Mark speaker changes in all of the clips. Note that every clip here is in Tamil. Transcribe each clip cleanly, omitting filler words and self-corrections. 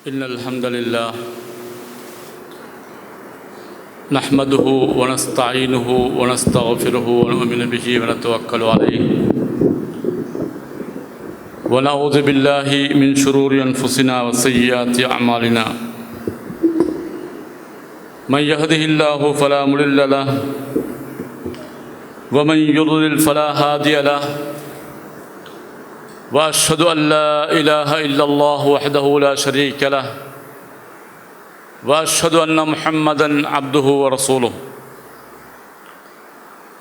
Speaker 1: إن الحمد لله نحمده ونستعينه ونستغفره ونؤمن به ونتوكل عليه ونعوذ بالله من شرور أنفسنا وسيئات أعمالنا من يهده الله فلا مضل له ومن يضلل فلا هادي له وأشهد أن لا إله إلا الله وحده لا شريك له وأشهد أن محمدًا عبده ورسوله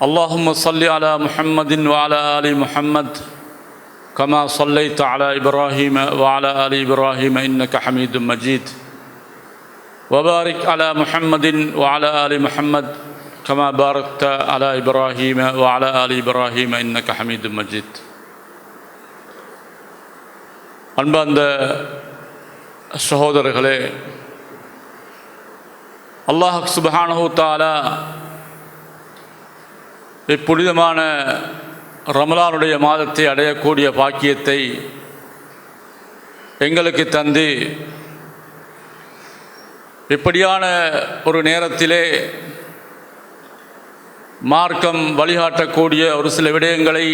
Speaker 1: اللهم صل على محمد وعلى آل محمد كما صليت على إبراهيم وعلى آل إبراهيم إنك حميد مجيد وبارك على محمد وعلى آل محمد كما باركت على إبراهيم وعلى آل إبراهيم إنك حميد مجيد. அன்பார்ந்த சகோதரர்களே, அல்லாஹ் சுப்ஹானஹு தஆலா இப்புனிதமான ரமலானுடைய மாதத்தை அடையக்கூடிய பாக்கியத்தை எங்களுக்கு தந்து இப்படியான ஒரு நேரத்திலே மார்க்கம் வழிகாட்டக்கூடிய ஒரு சில விடயங்களை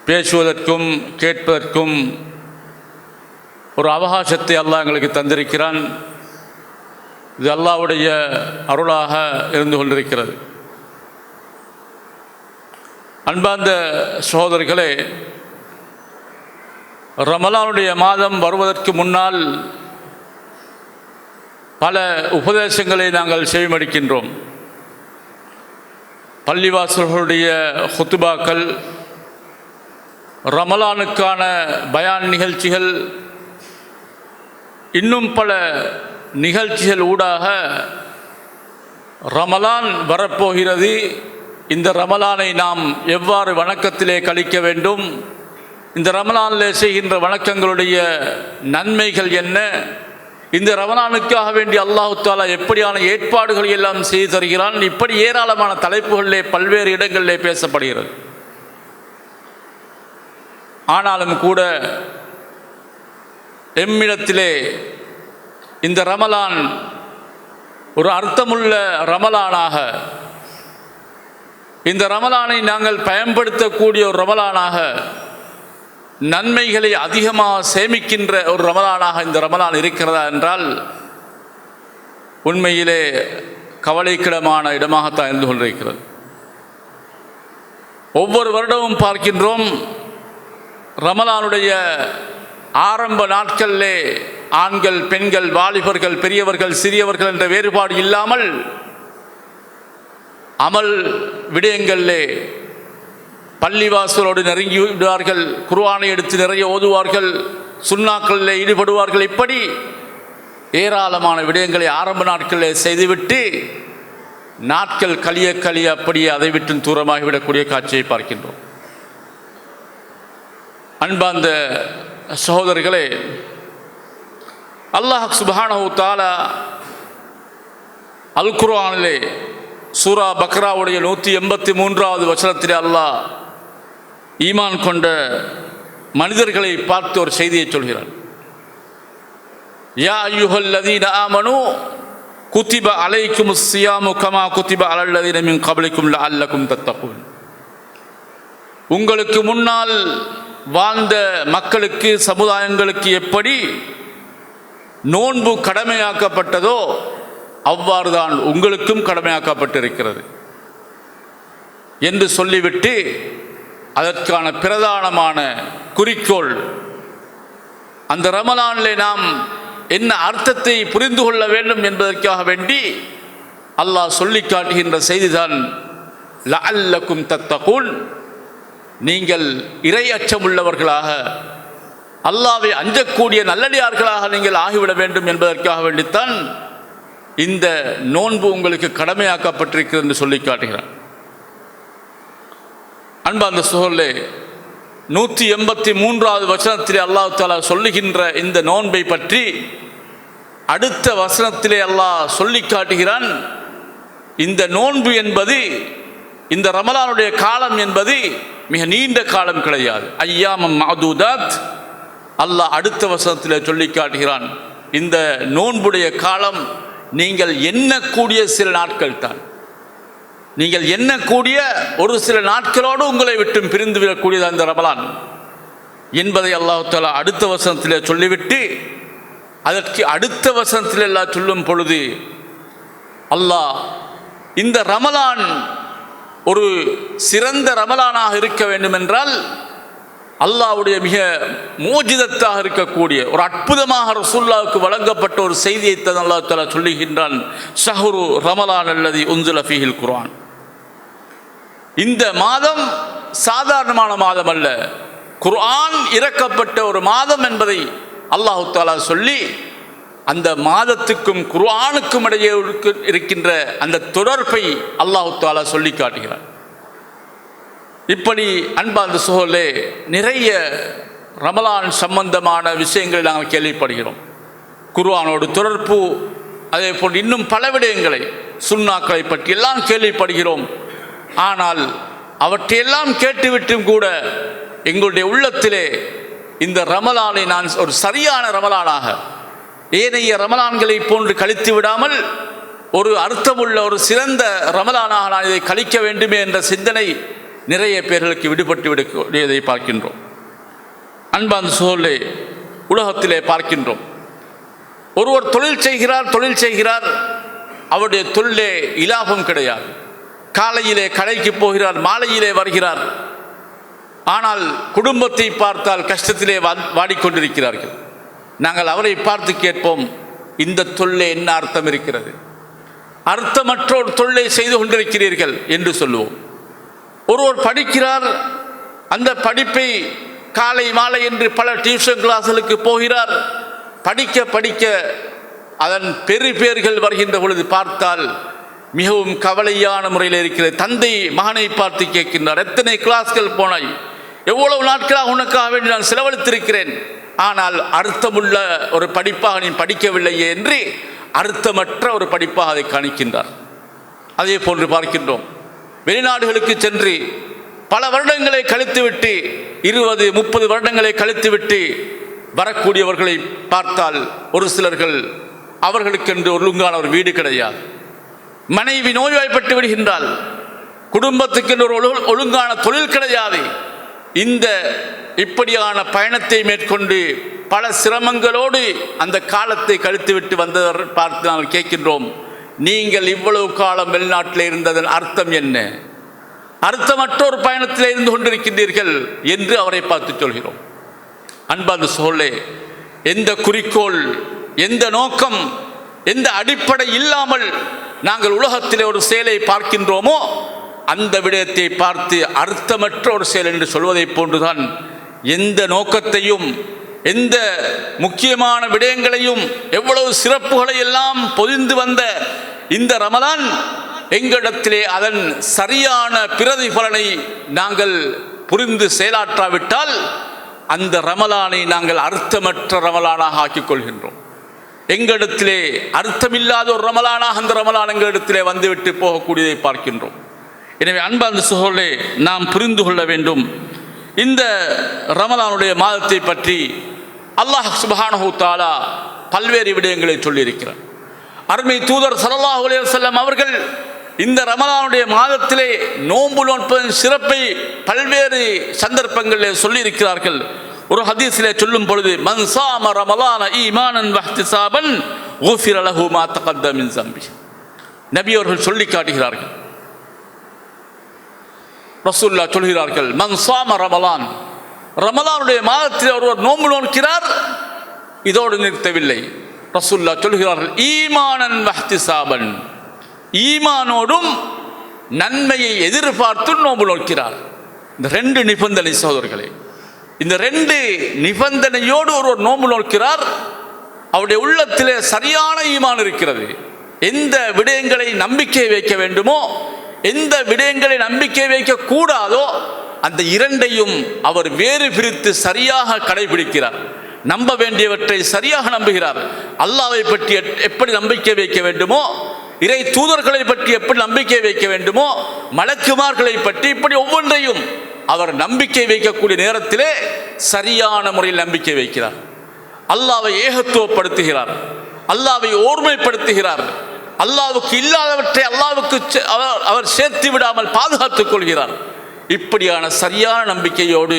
Speaker 1: பேசுவதற்கும் கேட்பதற்கும் ஒரு அவகாசத்தை அல்லாஹ் எங்களுக்கு தந்திருக்கிறான். இது அல்லாஹ்வுடைய அருளாக இருந்து கொண்டிருக்கிறது. அன்பார்ந்த சகோதரர்களே, ரமலானுடைய மாதம் வருவதற்கு முன்னால் பல உபதேசங்களை நாங்கள் செவிமடுக்கின்றோம். பள்ளிவாசல்களுடைய ஹுத்துபாக்கள், ரமலானுக்கான பயான் நிகழ்ச்சிகள், இன்னும் பல நிகழ்ச்சிகள் ஊடாக ரமலான் வரப்போகிறது, இந்த ரமலானை நாம் எவ்வாறு வணக்கத்திலே கழிக்க வேண்டும், இந்த ரமலானில் செய்கின்ற வணக்கங்களுடைய நன்மைகள் என்ன, இந்த ரமலானுக்காக வேண்டி அல்லாஹு தஆலா எப்படியான ஏற்பாடுகளை எல்லாம் செய்து தருகிறான், இப்படி ஏராளமான தலைப்புகளிலே பல்வேறு இடங்களிலே பேசப்படுகிறது. ஆனாலும் கூட எம்மிடத்திலே இந்த ரமலான் ஒரு அர்த்தமுள்ள ரமலானாக, இந்த ரமலானை நாங்கள் பயன்படுத்தக்கூடிய ஒரு ரமலானாக, நன்மைகளை அதிகமாக சேமிக்கின்ற ஒரு ரமலானாக இந்த ரமலான் இருக்கிறதா என்றால் உண்மையிலே கவலைக்கிடமான இடமாகத்தான் இருந்து கொண்டிருக்கிறது. ஒவ்வொரு வருடமும் பார்க்கின்றோம், ரமலானுடைய ஆரம்ப நாட்களிலே ஆண்கள், பெண்கள், வாலிபர்கள், பெரியவர்கள், சிறியவர்கள் என்ற வேறுபாடு இல்லாமல் அமல் விடயங்களிலே பள்ளிவாசலோடு நெருங்கி விடுவார்கள், குர்ஆனை எடுத்து நிறைய ஓதுவார்கள், சுன்னாக்களில் ஈடுபடுவார்கள். இப்படி ஏராளமான விடயங்களை ஆரம்ப நாட்களிலே செய்துவிட்டு நாட்கள் கழிய கழிய அப்படியே அதை விட்டு தூரமாகிவிடக்கூடிய காட்சியை பார்க்கின்றோம். அன்பார்ந்த சகோதரர்களே, அல்லாஹ் சுப்ஹானஹு தஆலா அல் குர்ஆனிலே சூரா பக்ராவுடைய 183வது வசனத்திலே அல்லாஹ் ஈமான் கொண்ட மனிதர்களை பார்த்து ஒரு செய்தியை சொல்கிறார். யா அய்யுஹல்லதீன ஆமனூ குதிப அலைக்குமுஸ் ஸியாமு கமா குதிப அலல்லதீன மின் கப்லிக்கும் லஅல்லக்கும் தத்தகூன். உங்களுக்கு முன்னால் வாழ்ந்த மக்களுக்கு, சமுதாயங்களுக்கு எப்படி நோன்பு கடமையாக்கப்பட்டதோ அவ்வாறுதான் உங்களுக்கும் கடமையாக்கப்பட்டிருக்கிறது என்று சொல்லிவிட்டு அதற்கான பிரதானமான குறிக்கோள், அந்த ரமலானிலே நாம் என்ன அர்த்தத்தை புரிந்து கொள்ள வேண்டும் என்பதற்காக வேண்டி அல்லாஹ் சொல்லி காட்டுகின்ற செய்திதான் லஅல்லக்கும் தத்தகூன். நீங்கள் இறை அச்சமுள்ளவர்களாக, அல்லாஹ்வை அஞ்சக்கூடிய நல்லடியார்களாக நீங்கள் ஆகிவிட வேண்டும் என்பதற்காக வேண்டித்தான் இந்த நோன்பு உங்களுக்கு கடமையாக்கப்பட்டிருக்கிறது என்று சொல்லி காட்டுகிறார். அன்பார்ந்த சகோதரர்களே, 183வது வசனத்திலே அல்லாஹ் தஆலா சொல்லுகின்ற இந்த நோன்பை பற்றி அடுத்த வசனத்திலே அல்லாஹ் சொல்லி காட்டுகிறான். இந்த நோன்பு என்பது, இந்த ரமலானுடைய காலம் என்பது மிக நீண்ட காலம் கிடையாது. ஐயாமம் மஅதூதாத், அல்லாஹ் அடுத்த வசனத்தில் சொல்லி காட்டுகிறான், இந்த நோன்புடைய காலம் நீங்கள் எண்ணக்கூடிய சில நாட்கள் தான். நீங்கள் எண்ணக்கூடிய ஒரு சில நாட்களோடு உங்களை விட்டு பிரிந்து விடக்கூடியது அந்த ரமலான் என்பதை அல்லாஹ் தஆலா அடுத்த வசனத்தில் சொல்லிவிட்டு, அதற்கு அடுத்த வசனத்தில் எல்லாம் சொல்லும் பொழுது அல்லாஹ் இந்த ரமலான் ஒரு சிறந்த ரமலானாக இருக்க வேண்டும் என்றால் அல்லாஹ்வுடைய மிக மோஜிதத்தாக இருக்கக்கூடிய ஒரு அற்புதமாக ரசூலுல்லாஹ்வுக்கு வழங்கப்பட்ட ஒரு செய்தியை தான் அல்லாஹ் தஆலா சொல்லுகின்றான். ஷஹ்ரு ரமலான் அல்லதி உன்சில ஃபீஹில் குர்ஆன். இந்த மாதம் சாதாரணமான மாதம் அல்ல, குர்ஆன் இறக்கப்பட்ட ஒரு மாதம் என்பதை அல்லாஹ் தஆலா சொல்லி, அந்த மாதத்துக்கும் குர்ஆனுக்கும் இடையே இருக்கின்ற அந்த தொடர்பை அல்லாஹ் தஆலா சொல்லி காட்டுகிறார். இப்படி அன்பார்ந்த சகோதரர்களே, நிறைய ரமலான் சம்பந்தமான விஷயங்களை நாங்கள் கேள்விப்படுகிறோம். குர்ஆனோடு தொடர்பு, அதே போல் இன்னும் பல விடயங்களை, சுன்னாக்களை பற்றி எல்லாம் கேள்விப்படுகிறோம். ஆனால் அவற்றையெல்லாம் கேட்டுவிட்டும் கூட எங்களுடைய உள்ளத்திலே இந்த ரமலானை நான் ஒரு சரியான ரமலானாக, ஏனைய ரமலான்களை போன்று கழித்து விடாமல் ஒரு அர்த்தமுள்ள ஒரு சிறந்த ரமலானாக நான் இதை கழிக்க வேண்டுமே என்ற சிந்தனை நிறைய பேர்களுக்கு விடுபட்டு விடக்கூடியதை பார்க்கின்றோம். அன்பார்ந்த சகோதரர்களே, உலகத்திலே பார்க்கின்றோம், ஒருவர் தொழில் செய்கிறார், அவருடைய தொழிலே இலாபம் கிடையாது. காலையிலே கடைக்கு போகிறார், மாலையிலே வருகிறார். ஆனால் குடும்பத்தை பார்த்தால் கஷ்டத்திலே வாடிக்கொண்டிருக்கிறார்கள். நாங்கள் அவரை பார்த்து கேட்போம், இந்த தொழிலே என்ன அர்த்தம் இருக்கிறது? அர்த்தமற்ற ஒரு தொழிலை செய்து கொண்டிருக்கிறீர்கள் என்று சொல்லுவோம். ஒருவர் படிக்கிறார், அந்த படிப்பை காலை மாலை என்று பல டியூஷன் கிளாஸ்களுக்கு போகிறார். படிக்க அதன் பெறுபேறுகள் வருகின்ற பொழுது பார்த்தால் மிகவும் கவலையான முறையில் இருக்கிறது. தந்தை மகனை பார்த்து கேட்கின்றார், எத்தனை கிளாஸ்கள் போனாய்? எவ்வளவு நாட்களாக உனக்காக வேண்டி நான் செலவழித்திருக்கிறேன், ஆனால் அர்த்தமுள்ள ஒரு படிப்பாக நீ படிக்கவில்லையே என்று அர்த்தமற்ற ஒரு படிப்பாக அதை காணிக்கின்றார். அதே போன்று பார்க்கின்றோம், வெளிநாடுகளுக்கு சென்று பல வருடங்களை கழித்துவிட்டு 20-30 வருடங்களை கழித்துவிட்டு வரக்கூடியவர்களை பார்த்தால் ஒரு சிலர்கள், அவர்களுக்கென்று ஒழுங்கான ஒரு வீடு கிடையாது, மனைவி நோய்வாய்ப்பட்டு விடுகின்றால், குடும்பத்துக்கென்று ஒரு ஒழுங்கான தொழில் கிடையாது. இந்த இப்படியான பயணத்தை மேற்கொண்டு பல சிரமங்களோடு அந்த காலத்தை கழித்துவிட்டு வந்தவர் பார்த்து நாங்கள் கேட்கின்றோம், நீங்கள் இவ்வளவு காலம் வெளிநாட்டில் இருந்ததன் அர்த்தம் என்ன? அர்த்தமற்ற ஒரு பயணத்தில் இருந்து கொண்டிருக்கின்றீர்கள் என்று அவரை பார்த்து சொல்கிறோம். அன்பார்ந்த சகோதரர்களே, எந்த குறிக்கோள், எந்த நோக்கம், எந்த அடிப்படை இல்லாமல் நாங்கள் உலகத்திலே ஒரு செயலை பார்க்கின்றோமோ அந்த விடயத்தை பார்த்து அர்த்தமற்ற ஒரு செயல் என்று சொல்வதை போன்றுதான் எந்த நோக்கத்தையும், எந்த முக்கியமான விடயங்களையும், எவ்வளவு சிறப்புகளை எல்லாம் பொதிந்து வந்த இந்த ரமலான் எங்களிடத்திலே அதன் சரியான பிரதிபலனை நாங்கள் புரிந்து செயலாற்றாவிட்டால் அந்த ரமலானை நாங்கள் அர்த்தமற்ற ரமலானாக ஆக்கிக் கொள்கின்றோம். எங்களிடத்திலே அர்த்தமில்லாத ஒரு ரமலானாக அந்த ரமலான் எங்களிடத்திலே வந்துவிட்டு போகக்கூடியதை பார்க்கின்றோம். எனவே அன்பார்ந்த சகோதரர்களே, நாம் புரிந்து கொள்ள வேண்டும், இந்த ரமலானுடைய மாதத்தை பற்றி அல்லாஹ் சுப்ஹானஹு தஆலா பல்வேறு விடயங்களை சொல்லியிருக்கிறார். அருமை தூதர் ஸல்லல்லாஹு அலைஹி வஸல்லம் அவர்கள் இந்த ரமலானுடைய மாதத்திலே நோன்பு நோற்பதன் சிறப்பை பல்வேறு சந்தர்ப்பங்களில் சொல்லியிருக்கிறார்கள். ஒரு ஹதீஸிலே சொல்லும் பொழுது, மன் ஸாம ரமலான ஈமானன் வஹ்திஸாபன் குஃபிர லஹு மா தகத்தம மின் ஸம்பி. நபி அவர்கள் சொல்லி காட்டுகிறார்கள், ரசூலுல்லாஹ் சொல்கிறார்கள், மன் ஸாம ரமலான், ரமலானுடைய மாதத்தில் ஒருவர் நோன்பு நோக்கிறார், இதோடு நிறுத்தவில்லை. ரசூலுல்லாஹ் சொல்கிறார்கள், ஈமானன் வஹ்திஸாபன், ஈமானோடும் நன்மையை எதிர்பார்த்து நோன்பு நோக்கிறார். இந்த 2 நிபந்தனை சகோதரர்களே, இந்த 2 நிபந்தனையோடு ஒருவர் நோன்பு நோக்கிறார், அவருடைய உள்ளத்திலே சரியான ஈமான் இருக்கிறது. எந்த விடயங்களை நம்பிக்கை வைக்க வேண்டுமோ, எந்த விடயங்களை நம்பிக்கை வைக்க கூடாதோ அந்த 2ஐயும் அவர் வேறு பிரித்து சரியாக கடைபிடிக்கிறார். நம்ப வேண்டியவற்றை சரியாக நம்புகிறார். அல்லாஹ்வை பற்றி எப்படி நம்பிக்கை வைக்க வேண்டுமோ, இறை தூதர்களை பற்றி எப்படி நம்பிக்கை வைக்க வேண்டுமோ, மலக்குமார்களை பற்றி இப்படி ஒவ்வொன்றையும் அவர் நம்பிக்கை வைக்கக்கூடிய நேரத்திலே சரியான முறையில் நம்பிக்கை வைக்கிறார். அல்லாஹ்வை ஏகத்துவப்படுத்துகிறார், அல்லாஹ்வை ஓர்மைப்படுத்துகிறார், அல்லாஹ்வுக்கு இல்லாதவற்றை அல்லாஹ்வுக்கு அவர் சேர்த்து விடாமல் பாதுகாத்துக் கொள்கிறார். இப்படியான சரியான நம்பிக்கையோடு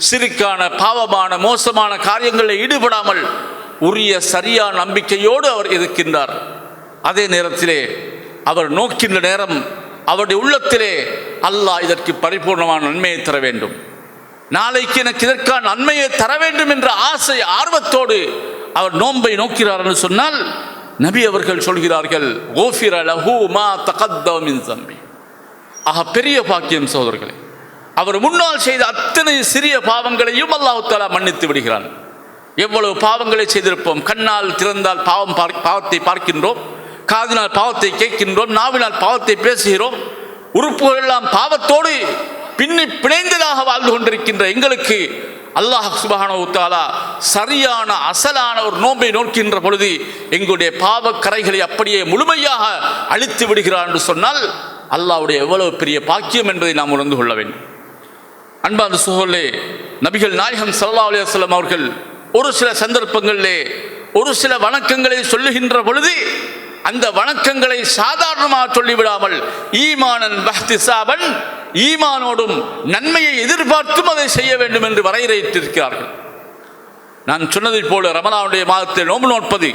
Speaker 1: சிறுக்கான பாவமான மோசமான காரியங்களில் ஈடுபடாமல் உரிய சரியான நம்பிக்கையோடு அவர் இருக்கின்றார். அதே நேரத்திலே அவர் நோக்கின்ற நேரம் அவருடைய உள்ளத்திலே அல்லாஹ் இதற்கு பரிபூர்ணமான நன்மையை தர வேண்டும், நாளைக்கு எனக்கு இதற்கான நன்மையை தர வேண்டும் என்ற ஆசை ஆர்வத்தோடு அவர் நோன்பை நோக்கிறார் என்று சொன்னால் நபி அவர்கள் சொல்கிறார்கள், கோஃபிர லஹு மா தகத்தம மின் ஸம்பி. ஆக பெரிய பாக்கியம் சகோதரர்களே, அவர் முன்னால் செய்த அத்தனை சிறிய பாவங்களையும் அல்லாஹ் தஆலா மன்னித்து விடுகிறான். எவ்வளவு பாவங்களை செய்திருப்போம். கண்ணால் திறந்தால் பாவத்தை பார்க்கின்றோம், காதினால் பாவத்தை கேட்கின்றோம், நாவினால் பாவத்தை பேசுகிறோம், உறுப்புகள் எல்லாம் பாவத்தோடு பின்னி பிணைந்ததாக வாழ்ந்து கொண்டிருக்கின்ற எங்களுக்கு அல்லாஹ் சுப்ஹானஹு வ தஆலா சரியான அசலான ஒரு நோன்பை நோக்கின்ற பொழுது எங்களுடைய பாவ கரைகளை அப்படியே முழுமையாக அழித்து விடுகிறார் என்று சொன்னால் அல்லாஹ்வுடைய எவ்வளவு பெரிய பாக்கியம் என்பதை நாம் உணர்ந்து கொள்ள வேண்டும். அன்பார்ந்த சகோதரர்களே, நபிகள் நாயகம் ஸல்லல்லாஹு அலைஹி வஸல்லம் அவர்கள் ஒரு சில சந்தர்ப்பங்களிலே ஒரு சில வணக்கங்களை சொல்லுகின்ற பொழுது அந்த வணக்கங்களை சாதாரணமாக சொல்லிவிடாமல் ஈமானன் வஹ்திசாபன், ஈமானோடும் நன்மையை எதிர்பார்த்தும் அதை செய்ய வேண்டும் என்று வரையறையிட்டிருக்கிறார்கள். நான் சொன்னதை போல ரமலானுடைய மாதத்தில் நோன்பு நோட்பது,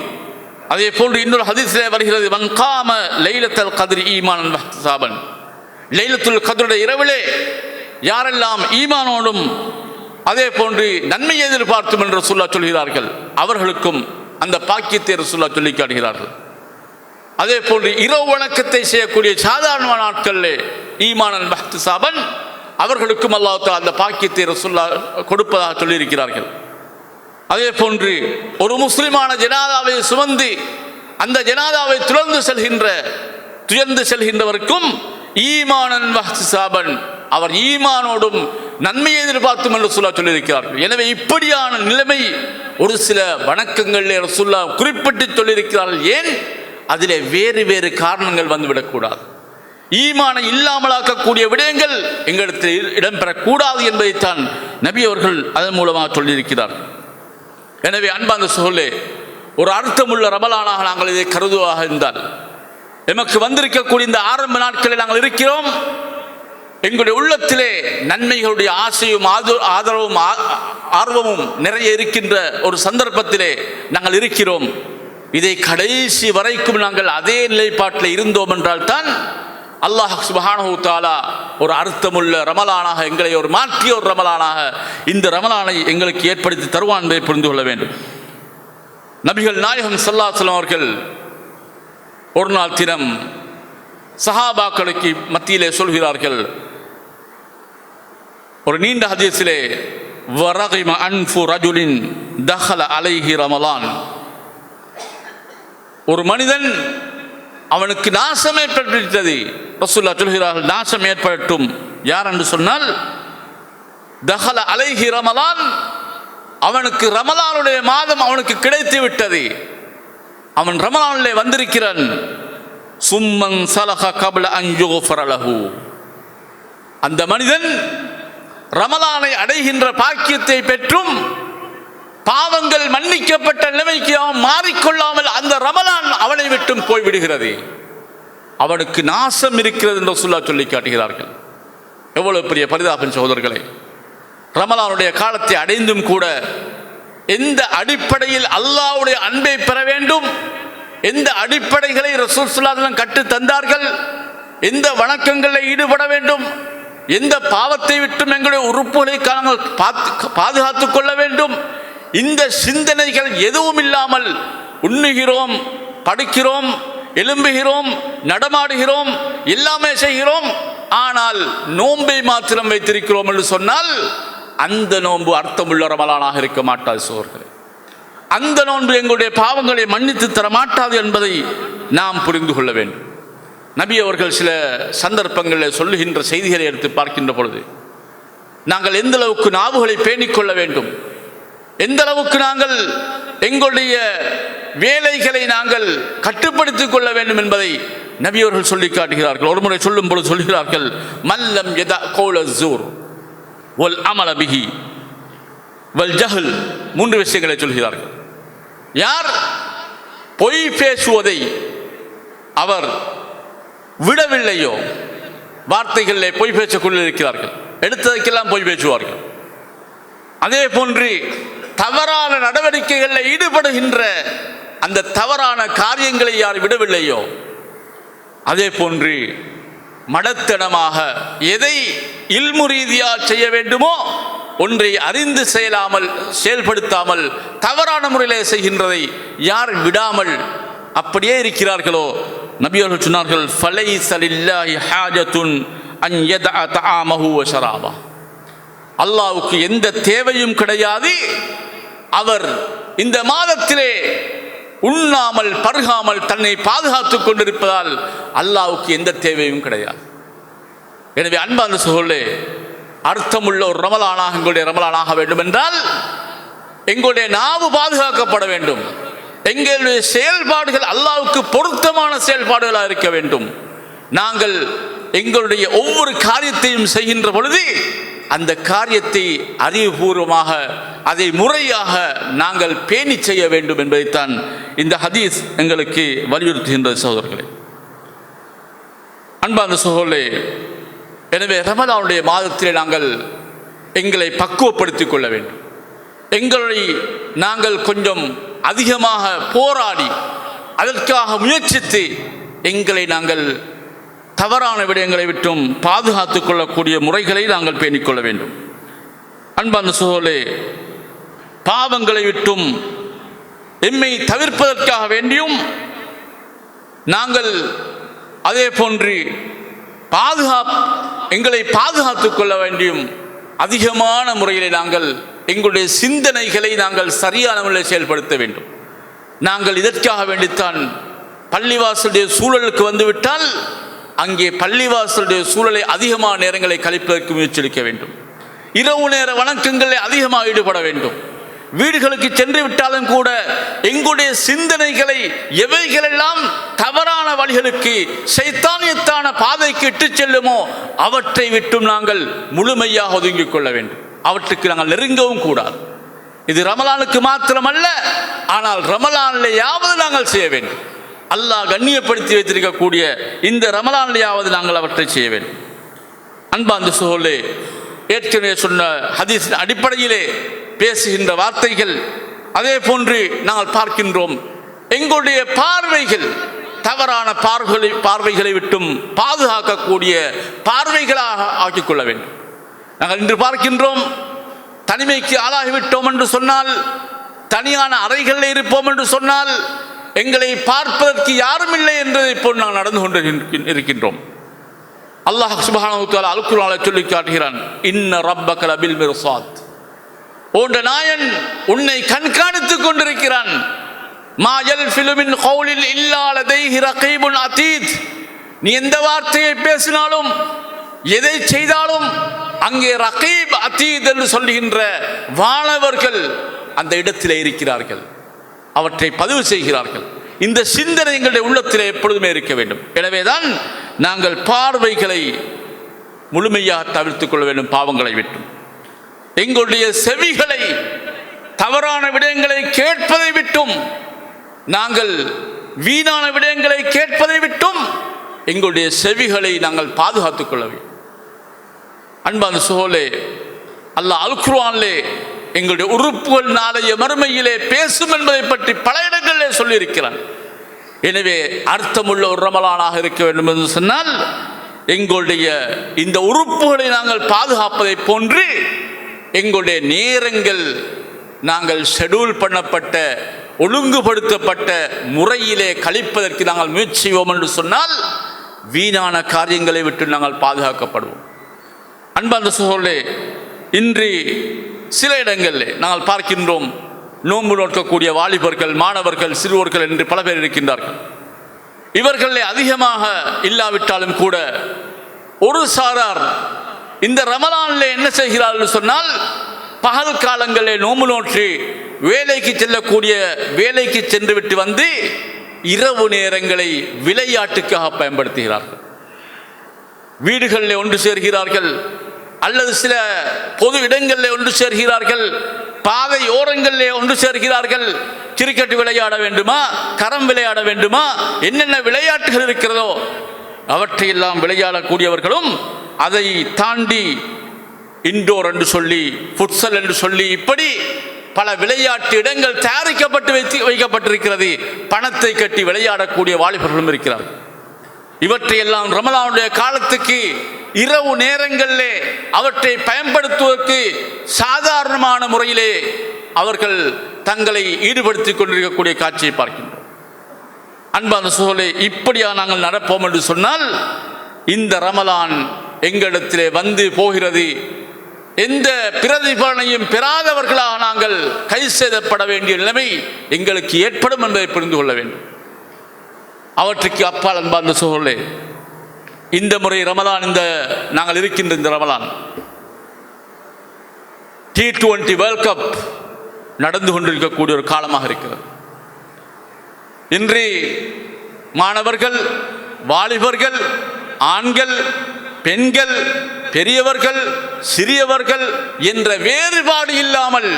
Speaker 1: அதே போன்று இன்னொரு ஹதீஸிலே வருகிறது, மன் காம லைலத்துல் கத்ரி ஈமானன் வஹ்திசாபன், லைலத்துல் கத்ருடைய இரவிலே யாரெல்லாம் ஈமானோடும் அதே போன்று நன்மையை எதிர்பார்த்தும் என்று ரசூலுல்லாஹ் சொல்கிறார்கள், அவர்களுக்கும் அந்த பாக்கியத்தை ரசூலுல்லாஹ் சொல்லி காட்டுகிறார்கள். அதே போன்று இரவு வணக்கத்தை செய்யக்கூடிய சாதாரண நாட்களிலே ஈமானன் வஹ்திசாபன், அவர்களுக்கும் அல்லாஹ் தஆலா அந்த பாக்கியத்தை ரசூலுல்லாஹ் கொடுப்பதாக சொல்லியிருக்கிறார்கள். அதே போன்று ஒரு முஸ்லிமான ஜனாதாவை சுமந்து அந்த ஜனாதாவை துயர்ந்து செல்கின்றவருக்கும் ஈமானன் வஹ்திசாபன், அவர் ஈமானோடும் நன்மையை எதிர்பார்த்தும் என்று ரசூலுல்லாஹ் சொல்லியிருக்கிறார்கள். எனவே இப்படியான நிலைமை ஒரு சில வணக்கங்களிலே ரசூலுல்லாஹ் குறிப்பிட்டு சொல்லியிருக்கிறார்கள். ஏன்? அதிலே வேறு வேறு காரணங்கள் வந்துவிடக்கூடாது, ஈமானை இல்லாமலாக்கக்கூடிய விடயங்கள் எங்களிடத்தில் இடம்பெறக்கூடாது என்பதைத்தான் நபி அவர்கள் அதன் மூலமாக சொல்லியிருக்கிறார். எனவே அன்பார்ந்த சகோதரர்களே, ஒரு அர்த்தமுள்ள ரமலானாக நாங்கள் இதை கருதுவாக இருந்தால் எமக்கு வந்திருக்கக்கூடிய இந்த ஆரம்ப நாட்களில் நாங்கள் இருக்கிறோம், எங்களுடைய உள்ளத்திலே நன்மைகளுடைய ஆசையும் ஆதரவும் ஆர்வமும் நிறைய இருக்கின்ற ஒரு சந்தர்ப்பத்திலே நாங்கள் இருக்கிறோம். இதை கடைசி வரைக்கும் நாங்கள் அதே நிலைப்பாட்டில் இருந்தோம் என்றால் தான் அல்லாஹ் சுப்ஹானஹு வ தஆலா ஒரு அர்த்தமுள்ள ரமலானாக எங்களை ஒரு மாற்றிய ஒரு ரமலானாக இந்த ரமலானை எங்களுக்கு ஏற்படுத்தி தருவான் என்பதை புரிந்து கொள்ள வேண்டும். நபிகள் நாயகம் ஸல்லல்லாஹு அலைஹி வஸல்லம் அவர்கள் ஒரு நாள் தினம் சஹாபாக்களுக்கு மத்தியிலே சொல்கிறார்கள், ஒரு நீண்ட ஹதீஸிலே, வரகிம அன்ஃபு ரஜுலின் தஹல அலைஹி ரமலான், ஒரு மனிதன் அவனுக்கு நாசம் ஏற்பட்டுவிட்டது. ரசூலுல்லாஹ் சொல்கிறார்கள், நாசம் ஏற்படட்டும். யார் என்று சொன்னால் தஹல அலைஹி ரமலான், அவனுக்கு ரமலானுடைய மாதம் அவனுக்கு கிடைத்து விட்டது, அவன் ரமலானிலே வந்திருக்கிறான். சும்மன் சலஹ கப்ல அன் யுக்ஃபர லஹு, அந்த மனிதன் ரமலானை அடைகின்ற பாக்கியத்தை பெற்றும் பாவங்கள் மன்னிக்கப்பட்ட நிலைமைக்கு அவன் மாறிக்கொள்ளாமல் அந்த ரமலான் அவனை விட்டும் போய்விடுகிறது, அவனுக்கு நாசம் இருக்கிறது என்று ரசூலுல்லாஹ் சொல்லி காட்டுகிறார்கள். எவ்வளவு பெரிய பரிதாபம் சகோதரர்களே! ரமலானுடைய காலத்தை அடைந்தும் கூட எந்த அடிப்படையில் அல்லாஹ்வுடைய அன்பை பெற வேண்டும், எந்த அடிப்படைகளை ரசூல் ஸல்லல்லாஹு அலைஹி வஸல்லம் கற்று தந்தார்கள், எந்த வணக்கங்களில் ஈடுபட வேண்டும், எந்த பாவத்தை விட்டும் எங்களுடைய உறுப்புகளை பாதுகாத்துக் கொள்ள வேண்டும், இந்த சிந்தனைகள் எதுவும் இல்லாமல் உண்ணுகிறோம், படுக்கிறோம், எழும்புகிறோம், நடமாடுகிறோம், எல்லாமே செய்கிறோம், ஆனால் நோன்பை மாத்திரம் வைத்திருக்கிறோம் என்று சொன்னால் அந்த நோன்பு அர்த்தமுள்ள ரமலானாக இருக்க மாட்டாது சகோதரர்களே. அந்த நோன்பு எங்களுடைய பாவங்களை மன்னித்து தர மாட்டாது என்பதை நாம் புரிந்து கொள்ள வேண்டும். நபி அவர்கள் சில சந்தர்ப்பங்களில் சொல்லுகின்ற செய்திகளை எடுத்து பார்க்கின்ற பொழுது நாங்கள் எந்த அளவுக்கு நாவுகளை பேணிக்கொள்ள வேண்டும், எந்த அளவுக்கு நாங்கள் எங்களுடைய வேலைகளை நாங்கள் கட்டுப்படுத்திக் கொள்ள வேண்டும் என்பதை நபி அவர்கள் சொல்லி காட்டுகிறார்கள். ஒரு முறை சொல்லும் பொழுது சொல்கிறார்கள், மல்லம் யதா கௌல ஸூர், வல் அமல பிஹி வல் ஜஹல், 3 விஷயங்களை சொல்கிறார்கள். யார் பொய் பேசுவதை அவர் விடவில்லையோ, வார்த்தைகளிலே பொய் பேசிக் கொண்டிருக்கிறார்கள், எடுத்ததற்கெல்லாம் பொய் பேசுவார்கள். அதே போன்று தவறான நடவடிக்கைகளில் ஈடுபடுகின்ற அந்த தவறான காரியங்களை யார் விடவில்லையோ, அதே போன்று மடத்தனமாக எதை இல்மு ரீதியாக செய்ய வேண்டுமோ ஒன்றை அறிந்து செயல்படுத்தாமல் தவறான முறையிலே செய்கின்றதை யார் விடாமல் அப்படியே இருக்கிறார்களோ, நபி அவர்கள் சொன்னார்கள், ஃபலைஸ லில்லாஹி ஹாஜத்துன் அன் யதஅ தஆமஹு வ ஷராபா, அல்லாஹ்வுக்கு எந்த தேவையும் கிடையாது அவர் இந்த மாதத்திலே உண்ணாமல் பருகாமல் தன்னை பாதுகாத்துக் கொண்டிருப்பதால் அல்லாஹ்வுக்கு எந்த தேவையும் கிடையாது. எனவே அன்பார்ந்த சகோதரர்களே, அர்த்தமுள்ள ஒரு ரமலானாக எங்களுடைய ரமலானாக வேண்டும் என்றால் எங்களுடைய நாவு பாதுகாக்கப்பட வேண்டும். எங்களுடைய செயல்பாடுகள் அல்லாஹ்வுக்கு பொருத்தமான செயல்பாடுகளாக இருக்க வேண்டும். நாங்கள் எங்களுடைய ஒவ்வொரு காரியத்தையும் செய்கின்ற பொழுது அந்த காரியத்தை அறிவுபூர்வமாக அதை முறையாக நாங்கள் பேணி செய்ய வேண்டும் என்பதைத்தான் இந்த ஹதீஸ் எங்களுக்கு வலியுறுத்துகின்றது. சகோதரர்களே, அன்பார்ந்த சகோதரர்களே, எனவே ரமலானுடைய மாதத்திலே நாங்கள் எங்களை பக்குவப்படுத்திக் கொள்ள வேண்டும். எங்களை நாங்கள் கொஞ்சம் அதிகமாக போராடி அதற்காக முயற்சித்து எங்களை நாங்கள் தவறான விடயங்களை விட்டும் பாதுகாத்துக் கொள்ளக்கூடிய முறைகளை நாங்கள் பேணிக்கொள்ள வேண்டும். அன்பார்ந்த சகோதரர்களே, பாவங்களை விட்டும் எம்மை தவிர்ப்பதற்காக வேண்டியும் நாங்கள் அதே போன்று எங்களை பாதுகாத்துக் கொள்ள வேண்டியும் அதிகமான முறையிலே நாங்கள் எங்களுடைய சிந்தனைகளை நாங்கள் சரியான முறையில் செயல்படுத்த வேண்டும். நாங்கள் இதற்காக வேண்டித்தான் பள்ளிவாசலுடைய சூழலுக்கு வந்துவிட்டால் அங்கே பள்ளிவாசலுடைய சூழலை அதிகமான நேரங்களை கழிப்பதற்கு முயற்சிக்க வேண்டும். இரவு நேர வணக்கங்களில் அதிகமாக ஈடுபட வேண்டும். வீடுகளுக்கு சென்று விட்டாலும் கூட எங்களுடைய சிந்தனைகளை எவைகளெல்லாம் தவறான வழிகளுக்கு சைத்தானியத்தான பாதைக்கு இட்டு செல்லுமோ அவற்றை விட்டும் நாங்கள் முழுமையாக ஒதுங்கிக் கொள்ள வேண்டும். அவற்றுக்கு நாங்கள் நெருங்கவும் கூடாது. இது ரமலானுக்கு மாத்திரமல்ல, ஆனால் ரமலானிலேயாவது நாங்கள் செய்ய வேண்டும். அல்லாஹ் கண்ணியப்படுத்தி வைத்திருக்கக்கூடிய இந்த ரமலானிலேயாவது நாங்கள் அவற்றை செய்ய வேண்டும். அன்பார்ந்த சகோதரர்களே, ஏற்கனவே சொன்ன ஹதீஸின் அடிப்படையிலே பேசுகின்ற வார்த்தைகள், அதே போன்று நாங்கள் பார்க்கின்றோம் எங்களுடைய பார்வைகள் தவறான பார்வைகளை விட்டும் பாதுகாக்கக்கூடிய பார்வைகளாக ஆக்கிக்கொள்ள வேண்டும். நாங்கள் இன்று பார்க்கின்றோம், தனிமைக்கு ஆளாகிவிட்டோம் என்று சொன்னால், தனியான அறைகளில் இருப்போம் என்று சொன்னால், எங்களை பார்ப்பதற்கு யாரும் இல்லை என்பதை போல் நாங்கள் நடந்து கொண்டு இருக்கின்றோம். அல்லாஹ் சுப்ஹானஹு வ தஆலா அல் குர்ஆனில் சொல்லி காட்டுகிறான், இன்ன ரப்பக லபில் மிர்சாத், உன் நாயன் உன்னை கண்காணித்துக் கொண்டிருக்கிறான். மா யல்ஃபிலு மின் கௌலின் இல்லா லதைஹி ரகீபுன் அதீத், நீ எந்த வார்த்தையை பேசினாலும் எதை செய்தாலும் அங்கே ரகீப் அதீத் என்று சொல்லுகின்ற வானவர்கள் அந்த இடத்திலே இருக்கிறார்கள், அவற்றை பதிவு செய்கிறார்கள். இந்த சிந்தனை எங்களுடைய உள்ளத்திலே எப்பொழுதுமே இருக்க வேண்டும். எனவேதான் நாங்கள் பார்வைகளை முழுமையாக தவிர்த்துக் கொள்ள வேண்டும். பாவங்களை விட்டும் எங்களுடைய செவிகளை தவறான விடயங்களை கேட்பதை விட்டும், நாங்கள் வீணான விடயங்களை கேட்பதை விட்டும் எங்களுடைய செவிகளை நாங்கள் பாதுகாத்துக் கொள்ள வேண்டும். அன்பான சகோதரர்களே, அல்லாஹ் அல் குர்ஆனிலே எங்களுடைய உறுப்புகள் நாளைய மறுமையிலே பேசும் என்பதை பற்றி பல இடங்களிலே சொல்லியிருக்கிறான். எனவே அர்த்தமுள்ள ஒரு ரமலானாக இருக்க வேண்டும் என்று சொன்னால் எங்களுடைய இந்த உறுப்புகளை நாங்கள் பாதுகாப்பதை போன்று எங்களுடைய நேரங்கள் நாங்கள் ஷெட்யூல் பண்ணப்பட்ட ஒழுங்குபடுத்தப்பட்ட முறையிலே கழிப்பதற்கு நாங்கள் முயற்சி செய்வோம் என்று சொன்னால் வீணான காரியங்களை விட்டு நாங்கள் பாதுகாக்கப்படுவோம். அன்பார்ந்த சகோதரர்களே, இன்று சில இடங்களில் நாங்கள் பார்க்கின்றோம், நோன்பு நோக்கக்கூடிய வாலிபர்கள், மாணவர்கள், சிறுவர்கள் என்று பல பேர் இருக்கின்றார்கள். இவர்களே அதிகமாக இல்லாவிட்டாலும் கூட ஒரு சாரார் இந்த ரமலானிலே என்ன செய்கிறார்கள் சொன்னால், பகல் காலங்களிலே நோன்பு நோற்றி வேலைக்கு செல்லக்கூடிய வேலைக்கு சென்று விட்டு வந்து இரவு நேரங்களை விளையாட்டுக்காக பயன்படுத்துகிறார்கள். வீடுகளில் ஒன்று சேர்கிறார்கள், அல்லது சில பொது இடங்களில் ஒன்று சேர்கிறார்கள், பாதை ஓரங்களிலே ஒன்று சேர்கிறார்கள். கிரிக்கெட் விளையாட வேண்டுமா, கரம் விளையாட வேண்டுமா, என்னென்ன விளையாட்டுகள் இருக்கிறதோ அவற்றையெல்லாம் விளையாடக்கூடியவர்களும் அதை தாண்டி இண்டோர் என்று சொல்லி, ஃபுட்சல் என்று சொல்லி, இப்படி பல விளையாட்டு இடங்கள் தயாரிக்கப்பட்டு வைக்கப்பட்டிருக்கிறது. பணத்தை கட்டி விளையாடக்கூடிய வாலிபர்களும் இருக்கிறார்கள். இவற்றையெல்லாம் ரமலானுடைய காலத்துக்கு இரவு நேரங்களிலே அவற்றை பயன்படுத்துவதற்கு சாதாரணமான முறையிலே அவர்கள் தங்களை ஈடுபடுத்திக் கொண்டிருக்கக்கூடிய காட்சியை பார்க்கின்றோம். அன்பான சகோதரர்களே, இப்படியா நாங்கள் நடப்போம் என்று சொன்னால் இந்த ரமலான் எங்களிடத்திலே வந்து போகிறது. எந்த பிரதிபலனையும் பெறாதவர்களாக நாங்கள் கை செய்தப்பட வேண்டிய நிலைமை எங்களுக்கு ஏற்படும் என்பதை புரிந்து கொள்ள வேண்டும். அவற்றுக்கு அப்பால் அன்பார்ந்த சகோதரர்களே, இந்த முறை ரமலான், நாங்கள் இருக்கின்ற இந்த ரமலான் T20 வேர்ல்ட் கப் நடந்து கொண்டிருக்கக்கூடிய ஒரு காலமாக இருக்கிறது. இன்று மாணவர்கள், வாலிபர்கள், ஆண்கள், பெண்கள், பெரியவர்கள், சிறியவர்கள் என்ற வேறுபாடு இல்லாமல்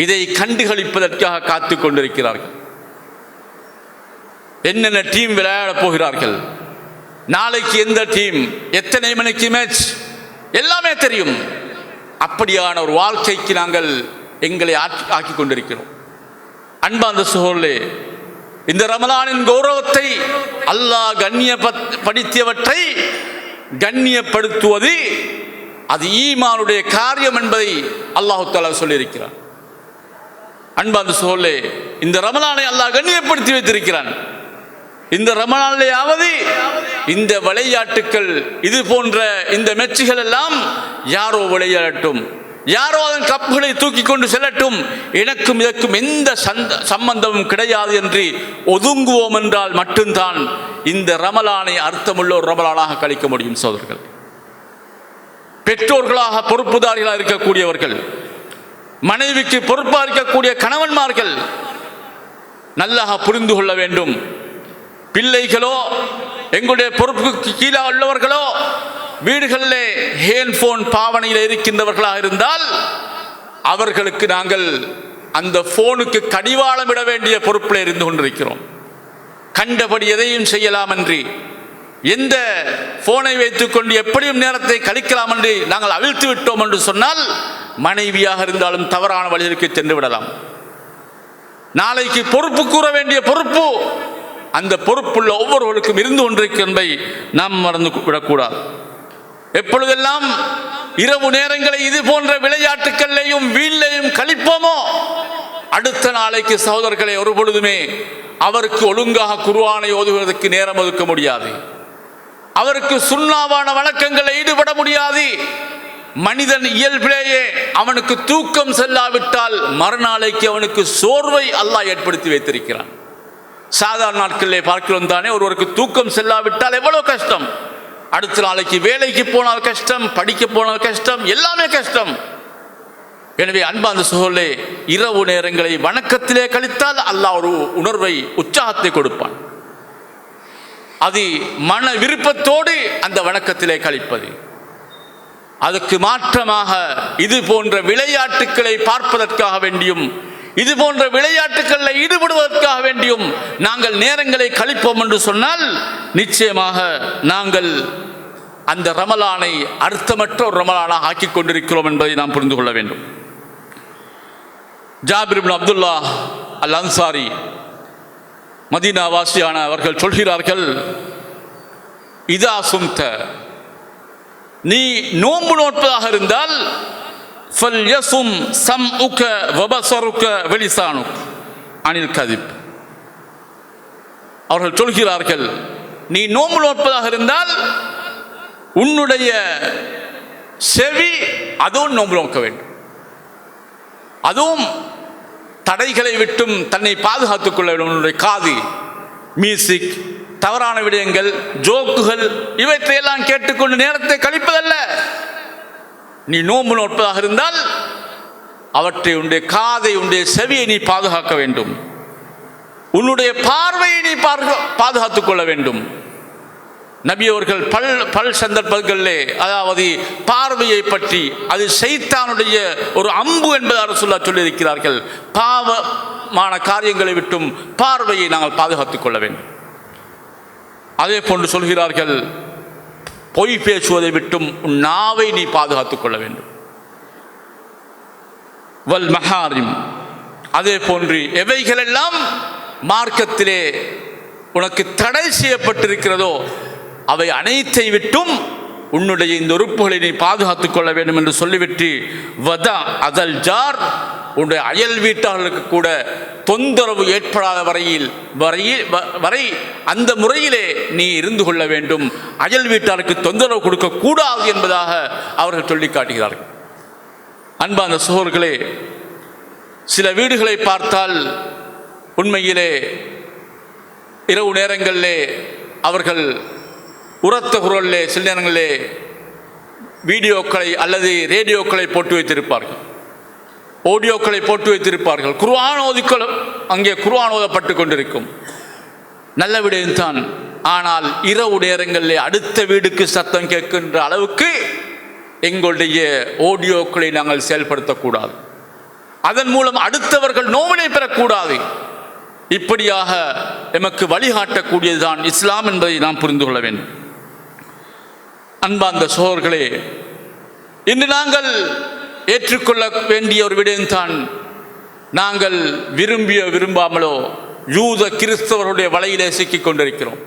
Speaker 1: இதை கண்டுகளிப்பதற்காக காத்து கொண்டிருக்கிறார்கள். என்னென்ன டீம் விளையாடப் போகிறார்கள், நாளைக்கு எந்த டீம், எத்தனை மணிக்கு மேட்ச், எல்லாமே தெரியும். அப்படியான ஒரு வாழ்க்கைக்கு நாங்கள் எங்களை ஆக்கி கொண்டிருக்கிறோம். அன்பார்ந்த சகோதரர்களே, இந்த ரமலானின் கௌரவத்தை, அல்லாஹ் கண்ணியப்படுத்தியவற்றை கண்ணியப்படுத்துவது அது ஈமானுடைய காரியம் என்பதை அல்லாஹ் தஆலா சொல்லியிருக்கிறான். அன்பார்ந்த சகோதரர்களே, இந்த ரமலானை அல்லாஹ் கண்ணியப்படுத்தி வைத்திருக்கிறான். இந்த ரமலானிலேயாவது இந்த விளையாட்டுக்கள், இது போன்ற இந்த மெச்சுகள் எல்லாம் யாரோ விளையாடட்டும், யாரோ அதன் கப்புகளை தூக்கி கொண்டு செல்லட்டும், எனக்கும் இதற்கும் எந்த சம்பந்தமும் கிடையாது என்று ஒதுங்குவோம் என்றால் மட்டும்தான் இந்த ரமலானை அர்த்தமுள்ள ஒரு ரமலானாக கழிக்க முடியும். சோதர்கள், பெற்றோர்களாக பொறுப்புதாரிகளாக இருக்கக்கூடியவர்கள், மனைவிக்கு பொறுப்பாக இருக்கக்கூடிய கணவன்மார்கள் நல்லாக புரிந்து கொள்ள வேண்டும். பிள்ளைகளோ, எங்களுடைய பொறுப்புக்கு கீழே உள்ளவர்களோ வீடுகளிலே ஹேண்ட்போன் பாவனையில் இருக்கின்றவர்களாக இருந்தால் அவர்களுக்கு நாங்கள் அந்த போனுக்கு கடிவாளம் இட வேண்டிய பொறுப்பில் இருந்து கொண்டிருக்கிறோம். கண்டபடி எதையும் செய்யலாம் என்று, எந்த போனை வைத்துக்கொண்டு எப்படியும் நேரத்தை கழிக்கலாம் என்று நாங்கள் அவிழ்த்து விட்டோம் என்று சொன்னால் மனைவியாக இருந்தாலும் தவறான வழிகளுக்கு சென்று விடலாம். நாளைக்கு பொறுப்பு கூற வேண்டிய பொறுப்பு அந்த பொறுப்புள்ள ஒவ்வொருவருக்கும் இருந்து கொண்டிருக்கும் என்பதை நாம் மறந்து விடக்கூடாது. எப்பொழுதெல்லாம் இரவு நேரங்களை இது போன்ற விளையாட்டுக்களையும் வீழ்லையும் கழிப்போமோ அடுத்த நாளைக்கு சகோதரர்களை ஒரு பொழுதுமே அவருக்கு ஒழுங்காக குர்ஆனை ஓதுவதற்கு நேரம் ஒதுக்க முடியாது, அவருக்கு சுன்னாவான வணக்கங்களை ஈடுபட முடியாது. மனிதன் இயல்பிலேயே அவனுக்கு தூக்கம் செல்லாவிட்டால் மறுநாளைக்கு அவனுக்கு சோர்வை அல்லாஹ் ஏற்படுத்தி வைத்திருக்கிறான். சாதாரண நாட்களிலே பார்க்கிறோம் தானே, ஒருவருக்கு தூக்கம் செல்லாவிட்டால் எவ்வளவு கஷ்டம். அடுத்த நாளைக்கு வேலைக்கு போனால் கஷ்டம், படிக்க போனால் கஷ்டம், எல்லாமே கஷ்டம். எனவே அன்பார்ந்த சகோதரர்களே, இரவு நேரங்களை வணக்கத்திலே கழித்தால் அல்லாஹ் ஒரு உணர்வை, உற்சாகத்தை கொடுப்பான். அது மன விருப்பத்தோடு அந்த வணக்கத்திலே கழிப்பது. அதுக்கு மாற்றமாக இது போன்ற விளையாட்டுக்களை பார்ப்பதற்காக வேண்டியும், இது போன்ற விளையாட்டுகளில் ஈடுபடுவதற்காக வேண்டியும் நாங்கள் நேரங்களை கழிப்போம் என்று சொன்னால் நிச்சயமாக நாங்கள் அந்த ரமலானை அர்த்தமற்ற ஒரு ரமலானாக ஆக்கிக் கொண்டிருக்கிறோம் என்பதை நாம் புரிந்து கொள்ள வேண்டும். ஜாபிர் இப்னு அப்துல்லாஹ் அல் அன்சாரி மதீனா வாசியான அவர்கள் சொல்கிறார்கள், இதா சும்த, நீ நோன்பு நோட்பதாக இருந்தால் ஃபல்யசும் சம்உக வபஸருக வலிசானுக அனில் கதிப். அவர்கள் சொல்கிறார்கள், நீ நோன்பு நோட்பதாக இருந்தால் உன்னுடைய செவி அதுவும் நோன்பு நோக்க வேண்டும், அதுவும் தடைகளை விட்டும் தன்னை பாதுகாத்துக் கொள்ள வேண்டும். உன்னுடைய காது மியூசிக், தவறான விடயங்கள், ஜோக்குகள் இவற்றையெல்லாம் கேட்டுக்கொண்டு நேரத்தை கழிப்பதல்ல. நீ நோன்பு நோட்பதாக இருந்தால் அவற்றை, உன்னுடைய காதை, உன்னுடைய செவியை நீ பாதுகாக்க வேண்டும், உன்னுடைய பார்வையை நீ பாதுகாத்துக் கொள்ள வேண்டும். நபி அவர்கள் பல் சந்தர்ப்பங்களிலே, அதாவது பார்வையை பற்றி, அது ஷைத்தானுடைய ஒரு அம்பு என்பதாக சொல்லியிருக்கிறார்கள். பாவமான காரியங்களை விட்டும் பார்வையை நாங்கள் பாதுகாத்துக் கொள்ள வேண்டும். அதே போன்று சொல்கிறார்கள், பொய் பேசுவதை விட்டும் நாவை நீ பாதுகாத்துக் கொள்ள வேண்டும். வல் மஹாரிம், அதே போன்று எவைகளெல்லாம் மார்க்கத்திலே உனக்கு தடை செய்யப்பட்டிருக்கிறதோ அவை அனைத்தை விட்டும் உன்னுடைய இந்த உறுப்புகளை நீ பாதுகாத்துக் கொள்ள வேண்டும் என்று சொல்லிவிட்டு, வதா அதல் ஜார், உன்னுடைய அயல் வீட்டாளர்களுக்கு கூட தொந்தரவு ஏற்படாத வரை அந்த முறையிலே நீ இருந்து கொள்ள வேண்டும். அயல் வீட்டாருக்கு தொந்தரவு கொடுக்கக்கூடாது என்பதாக அவர்கள் சொல்லி காட்டுகிறார்கள். அன்பான சகோதரர்களே, சில வீடுகளை பார்த்தால் உண்மையிலே இரவு நேரங்களிலே அவர்கள் உரத்த குரலிலே சில நேரங்களிலே வீடியோக்களை அல்லது ரேடியோக்களை போட்டு வைத்திருப்பார்கள், ஆடியோக்களை போட்டு வைத்திருப்பார்கள். குர்ஆன் ஓதிக்கொள், அங்கே குர்ஆன் ஓதப்பட்டு கொண்டிருக்கும். நல்ல விடயம்தான். ஆனால் இரவு நேரங்களிலே அடுத்த வீடுக்கு சத்தம் கேட்கின்ற அளவுக்கு எங்களுடைய ஆடியோக்களை நாங்கள் செயல்படுத்தக்கூடாது. அதன் மூலம் அடுத்தவர்கள் நோவினை பெறக்கூடாது. இப்படியாக எமக்கு வழிகாட்டக்கூடியதுதான் இஸ்லாம் என்பதை நாம் புரிந்து கொள்ள வேண்டும். அன்பார்ந்த சகோதரர்களே, இன்று நாங்கள் ஏற்றுக்கொள்ள வேண்டிய ஒரு விடயம்தான், நாங்கள் விரும்பியோ விரும்பாமலோ யூத கிறிஸ்தவருடைய வலையிலே சிக்கிக் கொண்டிருக்கிறோம்.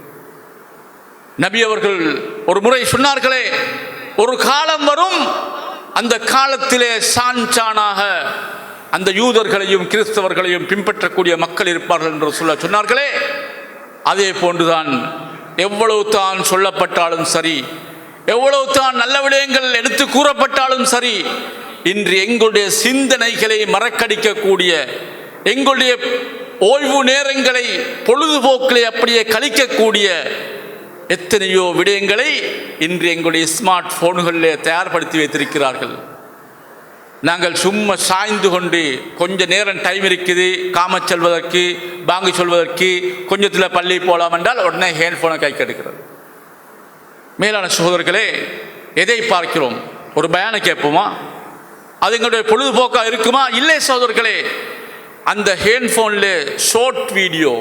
Speaker 1: நபி அவர்கள் ஒரு முறை சொன்னார்களே, ஒரு காலம் வரும், அந்த காலத்திலே சான்சானாக அந்த யூதர்களையும் கிறிஸ்தவர்களையும் பின்பற்றக்கூடிய மக்கள் இருப்பார்கள் என்று சொன்னார்களே. அதே போன்றுதான் எவ்வளவு தான் சொல்லப்பட்டாலும் சரி, எவ்வளவு தான் நல்ல விடயங்கள் எடுத்து கூறப்பட்டாலும் சரி, இன்று எங்களுடைய சிந்தனைகளை மறக்கடிக்கக்கூடிய, எங்களுடைய ஓய்வு நேரங்களை பொழுதுபோக்கிலே அப்படியே கழிக்கக்கூடிய எத்தனையோ விடயங்களை இன்று எங்களுடைய ஸ்மார்ட் போன்களிலே தயார்படுத்தி வைத்திருக்கிறார்கள். நாங்கள் சும்மா சாய்ந்து கொண்டு கொஞ்ச நேரம் டைம் இருக்குது, காம செல்வதற்கு, பாங்கு சொல்வதற்கு, கொஞ்சத்தில் பள்ளி போகலாம் என்றால் உடனே ஹேண்ட்ஃபோனை கை கெடுக்கிறது. மேலான சகோதரர்களே, எதை பார்க்கிறோம்? ஒரு பயானை கேட்போமா? அது எங்களுடைய பொழுதுபோக்காக இருக்குமா? இல்லை சகோதரர்களே. அந்த ஹேண்ட்ஃபோனில் ஷார்ட் வீடியோ,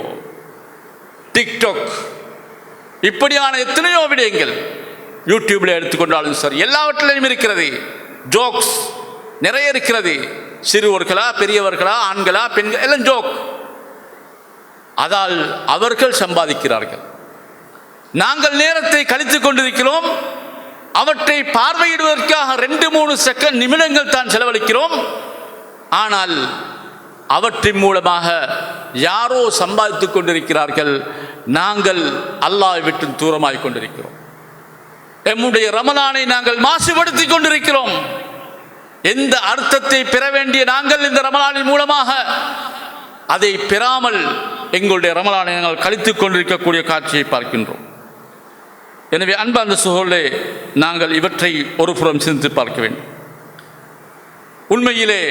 Speaker 1: டிக்டாக், இப்படியான எத்தனையோ விடயங்கள் யூடியூப்ல எடுத்துக்கொண்டாலும் சரி, எல்லாவற்றிலையும் இருக்கிறது. ஜோக்ஸ் நிறைய இருக்கிறது. சிறுவர்களா, பெரியவர்களா, ஆண்களா, பெண்கள், எல்லாம் ஜோக். அதால் அவர்கள் சம்பாதிக்கிறார்கள். நாங்கள் நேரத்தை கழித்துக் கொண்டிருக்கிறோம். அவற்றை பார்வையிடுவதற்காக 2-3 நிமிடங்கள் தான் செலவழிக்கிறோம். ஆனால் அவற்றின் மூலமாக யாரோ சம்பாதித்துக் கொண்டிருக்கிறார்கள். நாங்கள் அல்லாஹ்வை விட்டு தூரமாகிக் கொண்டிருக்கிறோம். நம்முடைய ரமலானை நாங்கள் மாசுபடுத்திக் கொண்டிருக்கிறோம். எந்த அர்த்தத்தை பெற வேண்டிய நாங்கள் இந்த ரமலானின் மூலமாக அதை பெறாமல் எங்களுடைய ரமலானை நாங்கள் கழித்துக் கொண்டிருக்கக்கூடிய காட்சியை பார்க்கின்றோம். எனவே அன்பார்ந்த சகோதரர்களே, நாங்கள் இவற்றை ஒரு புறம் சிந்தித்து பார்க்க வேண்டும். உண்மையிலே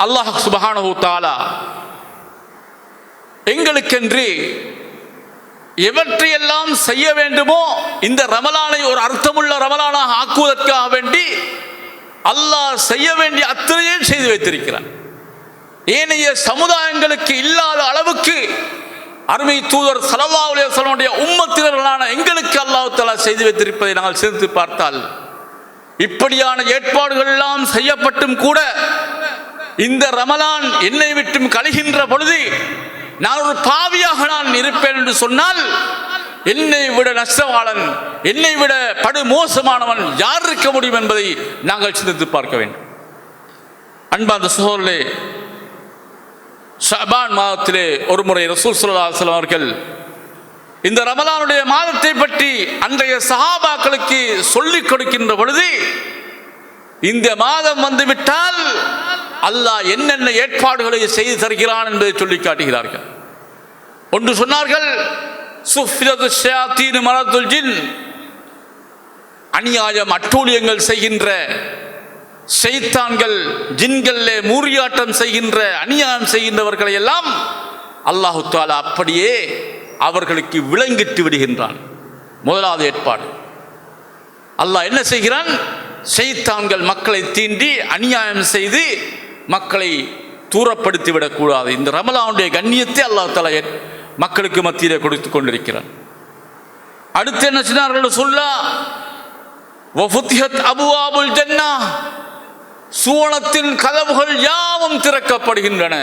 Speaker 1: அல்லாஹ் சுப்ஹானஹு தஆலா எங்களுக்கென்று எவற்றையெல்லாம் செய்ய வேண்டுமோ இந்த ரமலானை ஒரு அர்த்தமுள்ள ரமலானாக ஆக்குவதற்காக வேண்டி அல்லாஹ் செய்ய வேண்டிய அத்தனையும் செய்து வைத்திருக்கிறார். ஏனைய சமுதாயங்களுக்கு இல்லாத அளவுக்கு அருமை தூதர் ஸல்லல்லாஹு அலைஹி வஸல்லம் உம்மத்தினர்களான எங்களுக்கு அல்லாஹ் தஆலா செய்து வைத்திருப்பதை நாங்கள் சிந்தித்து பார்த்தால், இப்படியான ஏற்பாடுகள் எல்லாம் செய்யப்பட்டும் கூட இந்த ரமலான் என்னை விட்டும் கழிகின்ற பொழுது நான் ஒரு பாவியாக நான் இருப்பேன் என்று சொன்னால், என்னை விட நஷ்டவாளன், என்னை விட படு மோசமானவன் யார் இருக்க முடியும் என்பதை நாங்கள் சிந்தித்து பார்க்க வேண்டும். அன்பார்ந்த சகோதரர்களே, ஷஅபான் மாதத்திலே ஒரு முறை ரசூல் ஸல்லல்லாஹு அலைஹி வஸல்லம் அவர்கள் இந்த ரமலானுடைய மாதத்தை பற்றி அன்றைய சஹாபாக்களுக்கு சொல்லிக் கொடுக்கின்ற பொழுது, இந்த மாதம் வந்துவிட்டால் அல்லாஹ் என்னென்ன ஏற்பாடுகளை செய்து தருகிறான் என்பதை சொல்லி காட்டுகிறார்கள். ஒன்று சொன்னார்கள், சுஃபிரது ஷயாத்தீன் மரதுல் ஜின், அநியாயம் அட்டூழியங்கள் செய்கின்ற ஷைத்தான்கள், ஜின்களிலே மூரியாட்டம் செய்கின்ற, அநியாயம் செய்கின்றவர்களை எல்லாம் அல்லாஹு தஆலா அப்படியே அவர்களுக்கு விளங்கிட்டு விடுகின்றான். முதலாவது ஏற்பாடு. அல்லாஹ் என்ன செய்கிறான்? ஷைத்தான்கள் மக்களை தீண்டி அநியாயம் செய்து மக்களை தூரப்படுத்தி விடக்கூடாது. இந்த ரமலானுடைய கண்ணியத்தை அல்லாஹ் தஆலா மக்களுக்கு மத்தியிலே கொடுத்து கொண்டிருக்கிறான். அடுத்து என்ன சொன்னார்கள்? சொல்லா வஃபுத்திஹத் அபுவாபுல் ஜன்னா, சுவனத்தின் கதவுகள் யாவும் திறக்கப்படுகின்றன.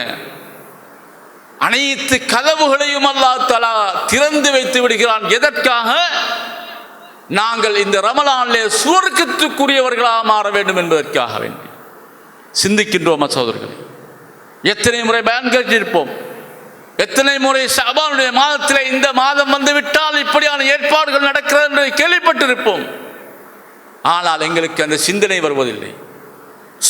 Speaker 1: அனைத்து கதவுகளையும் அல்லாஹ் தஆலா திறந்து வைத்து விடுகிறான். எதற்காக? நாங்கள் இந்த ரமலானிலே சுவர்க்கத்துக்குரியவர்களாக மாற வேண்டும் என்பதற்காக வேண்டி. சிந்திக்கின்றோம் சகோதரர்களே. எத்தனை முறை பயான் கேட்டிருப்போம், எத்தனை முறை ஷஅபானுடைய மாதத்திலே இந்த மாதம் வந்துவிட்டால் இப்படியான ஏற்பாடுகள் நடக்கிறது என்று கேள்விப்பட்டிருப்போம். ஆனால் எங்களுக்கு அந்த சிந்தனை வருவதில்லை.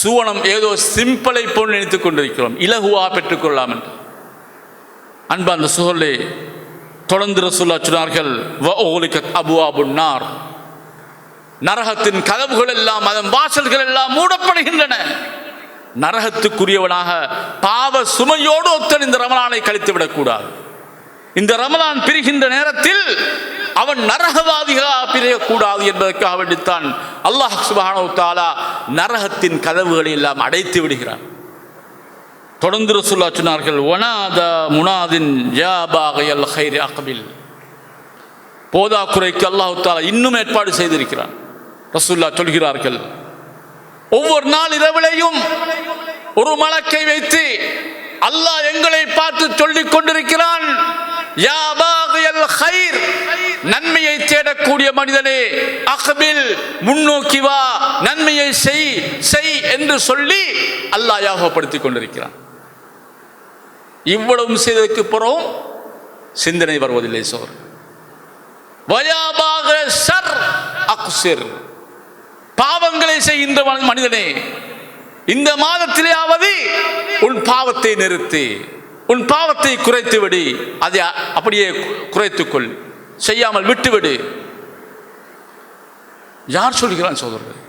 Speaker 1: சுவனம் ஏதோ சிம்பிளை போல் நினைத்துக் கொண்டிருக்கிறோம், இலகுவா பெற்றுக்கொள்ளலாம் என்று. அன்பார்ந்த சகோதரர்களே, தொடர்ந்து ரசூலுல்லாஹ் சொன்னார்கள், வஉலிகத் அபுவாபுன் நார், நரகத்தின் கதவுகள் எல்லாம் அதன் வாசல்கள் எல்லாம் மூடப்படுகின்றன. நரகத்துக்குரியவனாக பாவ சுமையோடு ஒருத்தன் இந்த ரமலானை கழித்து விடக்கூடாது. இந்த ரமலான் பிரிகின்ற நேரத்தில் அவன் நரகவாதிகளாக பிரியக்கூடாது என்பதற்காக வேண்டித்தான் அல்லாஹ் சுப்ஹானஹு வ தஆலா நரகத்தின் கதவுகளை எல்லாம் அடைத்து விடுகிறான். தொடர்ந்து ரசூலுல்லாஹ் சொன்னார்கள், வனாதா முனாதின் யா பாகியல் கைரி அக்பில், போதாக்குறைக்கு அல்லாஹ் தஆலா இன்னும் ஏற்பாடு செய்திருக்கிறான். ரசூலுல்லாஹ் சொல்கிறார்கள், ஒவ்வொரு நாள் இரவிலையும் ஒரு மலக்கை வைத்து அல்லாஹ் எங்களை பார்த்து சொல்லிக் கொண்டிருக்கிறான், யா பாகியல் கைர், நன்மையை தேடக்கூடிய மனிதனே, அக்பில், முன்னோக்கி வா, நன்மையை செய் என்று சொல்லி அல்லாஹ் ஞாபகப்படுத்திக் கொண்டிருக்கிறான். இவ்வளவு செய்ததற்கு பிறகும் சிந்தனை வருவதில்லை. சோர் வயாபாக ஷர் அக்ஸிர், பாவங்களை செய்கின்ற மனிதனே, இந்த மாதத்திலேயாவது உன் பாவத்தை நிறுத்தி, உன் பாவத்தை குறைத்து விடு, அதை அப்படியே குறைத்துக்கொள், செய்யாமல் விட்டுவிடு. யார் சொல்கிறான் சோதரர்கள்?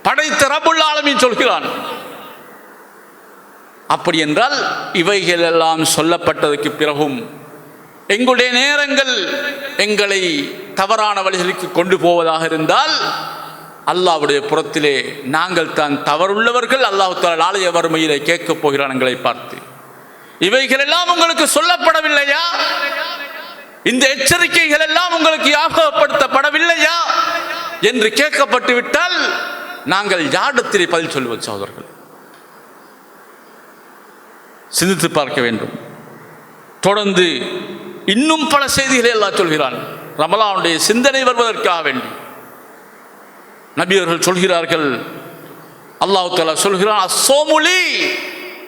Speaker 1: படைத்த ரப்புல் ஆலமீன் சொல்கிறான். அப்படி என்றால் இவைகள் எல்லாம் சொல்லப்பட்டதற்கு பிறகும் எங்களுடைய நேரங்கள் எங்களை தவறான வழிகளுக்கு கொண்டு போவதாக இருந்தால் அல்லாஹ்வுடைய புறத்திலே நாங்கள் தான் தவறுள்ளவர்கள். அல்லாஹ் தஆலா நாளைய வறுமையிலே கேட்கப் போகிறான் எங்களை பார்த்து, இவைகள் எல்லாம் உங்களுக்கு சொல்லப்படவில்லையா? இந்த எச்சரிக்கைகள் எல்லாம் உங்களுக்கு ஞாபகப்படுத்தப்படவில்லையா என்று கேட்கப்பட்டு விட்டால் நாங்கள் யாரிடத்திலே பதில் சொல்லுவோம்? சகோதரர்கள், சிந்தித்து பார்க்க வேண்டும். தொடர்ந்து இன்னும் பல செய்திகளை அல்லாஹ் சொல்கிறான். ரமலானுடைய சிந்தனை வருவதற்காக வேண்டி நபி அவர்கள் சொல்கிறார்கள், அல்லாஹ் தஆலா சொல்கிறான், அஸ்ஸௌமுலி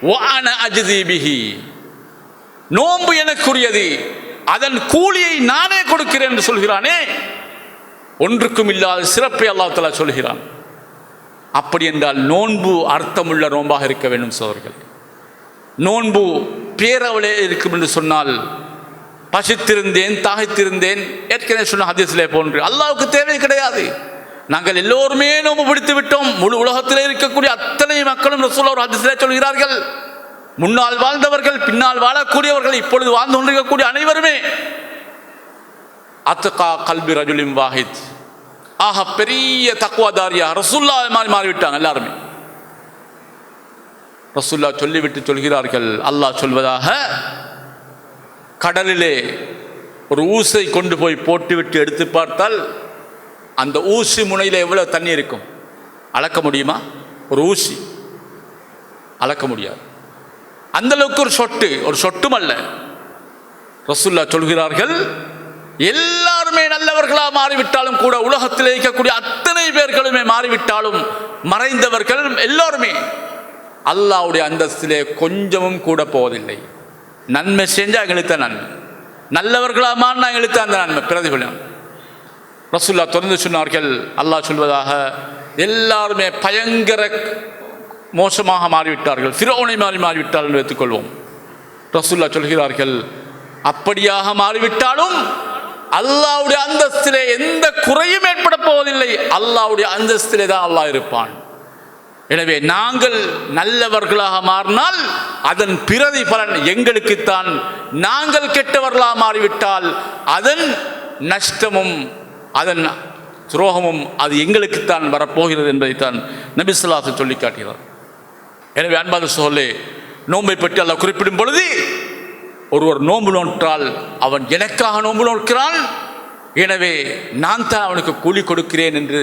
Speaker 1: வ அன அஜ்தி பிஹி, நோன்பு எனக்குரியது, அதன் கூலியை நானே கொடுக்கிறேன் என்று சொல்கிறானே. ஒன்றுக்கும் இல்லாத சிறப்பை அல்லாஹ் தஆலா சொல்கிறான். அப்படி என்றால் நோன்பு அர்த்தமுள்ள நோன்பாக இருக்க வேண்டும் சகோதரர்கள். நோன்பு பேரவளே இருக்கும் என்று சொன்னால், பசித்திருந்தேன், தாகித்திருந்தேன், ஏற்கனவே சொன்ன ஹதீஸிலே போன்று அல்லாஹ்வுக்கு தேவை கிடையாது. நாங்கள் எல்லோருமே நோன்பு பிடித்து விட்டோம். முழு உலகத்திலே இருக்கக்கூடிய அத்தனை மக்களும் ரசூலுல்லாஹ் ஒரு ஹதீஸிலே சொல்கிறார்கள், முன்னால் வாழ்ந்தவர்கள், பின்னால் வாழக்கூடியவர்கள், இப்பொழுது வாழ்ந்து கொண்டிருக்கக்கூடிய அனைவருமே அத்கா கல்பி ரஜுலின் வாஹித், ஆக பெரிய தக்வாதாரியா ரசூலுல்லாஹ் மாறிவிட்டாங்க எல்லாருமே. ரசூலுல்லாஹ் சொல்லிவிட்டு சொல்கிறார்கள், அல்லாஹ் சொல்வதாக, கடலிலே ஒரு ஊசை கொண்டு போய் போட்டுவிட்டு எடுத்து பார்த்தால் அந்த ஊசி முனையில் எவ்வளவு தண்ணி இருக்கும்? அளக்க முடியுமா? ஒரு ஊசி அளக்க முடியாது. அந்த அளவுக்கு ஒரு சொட்டும் அல்ல. ரசூலுல்லாஹ் சொல்கிறார்கள், எல்லாருமே நல்லவர்களாக மாறிவிட்டாலும் கூட, உலகத்தில் இருக்கக்கூடிய அத்தனை பேர்களுமே மாறிவிட்டாலும், மறைந்தவர்கள் எல்லோருமே அல்லாஹ்வுடைய அந்தஸ்திலே கொஞ்சமும் கூட போவதில்லை. நன்மை செஞ்சால் எங்களுக்கு தான் நன்மை, நல்லவர்களாக மாறினா எங்களுக்கு அந்த நன்மை பிரதிபலன். ரசூலுல்லாஹ் தொடர்ந்து சொன்னார்கள், அல்லாஹ் சொல்வதாக, எல்லாருமே பயங்கர மோசமாக மாறிவிட்டார்கள், ஃபிரௌனை மாறிவிட்டார்கள் என்று வைத்துக்கொள்வோம். ரசூலுல்லாஹ் சொல்கிறார்கள், அப்படியாக மாறிவிட்டாலும் அல்லாஹ்வுடைய அந்தஸ்திலே எந்த குறையும் ஏற்பட போவதில்லை. அல்லாஹ்வுடைய அந்தஸ்திலே தான் அல்லாஹ் இருப்பான். எனவே நாங்கள் நல்லவர்களாக மாறினால் அதன் பிரதிபலன் எங்களுக்குத்தான். நாங்கள் கெட்டவர்களாக மாறிவிட்டால் அதன் நஷ்டமும் அதன் துரோகமும் அது எங்களுக்குத்தான் வரப்போகிறது என்பதைத்தான் நபி ஸல்லல்லாஹு அலைஹி வஸல்லம் சொல்லி காட்டுகிறார். எனவே அன்பார்ந்த சகோதரர்களே, நோன்பை பற்றி அல்லாஹ் குறிப்பிடும் பொழுது ஒருவர் நோன்பு நோற்றால் அவன் எனக்காக நோன்பு நோக்கிறான், எனவே நான் தான் அவனுக்கு கூலி கொடுக்கிறேன் என்று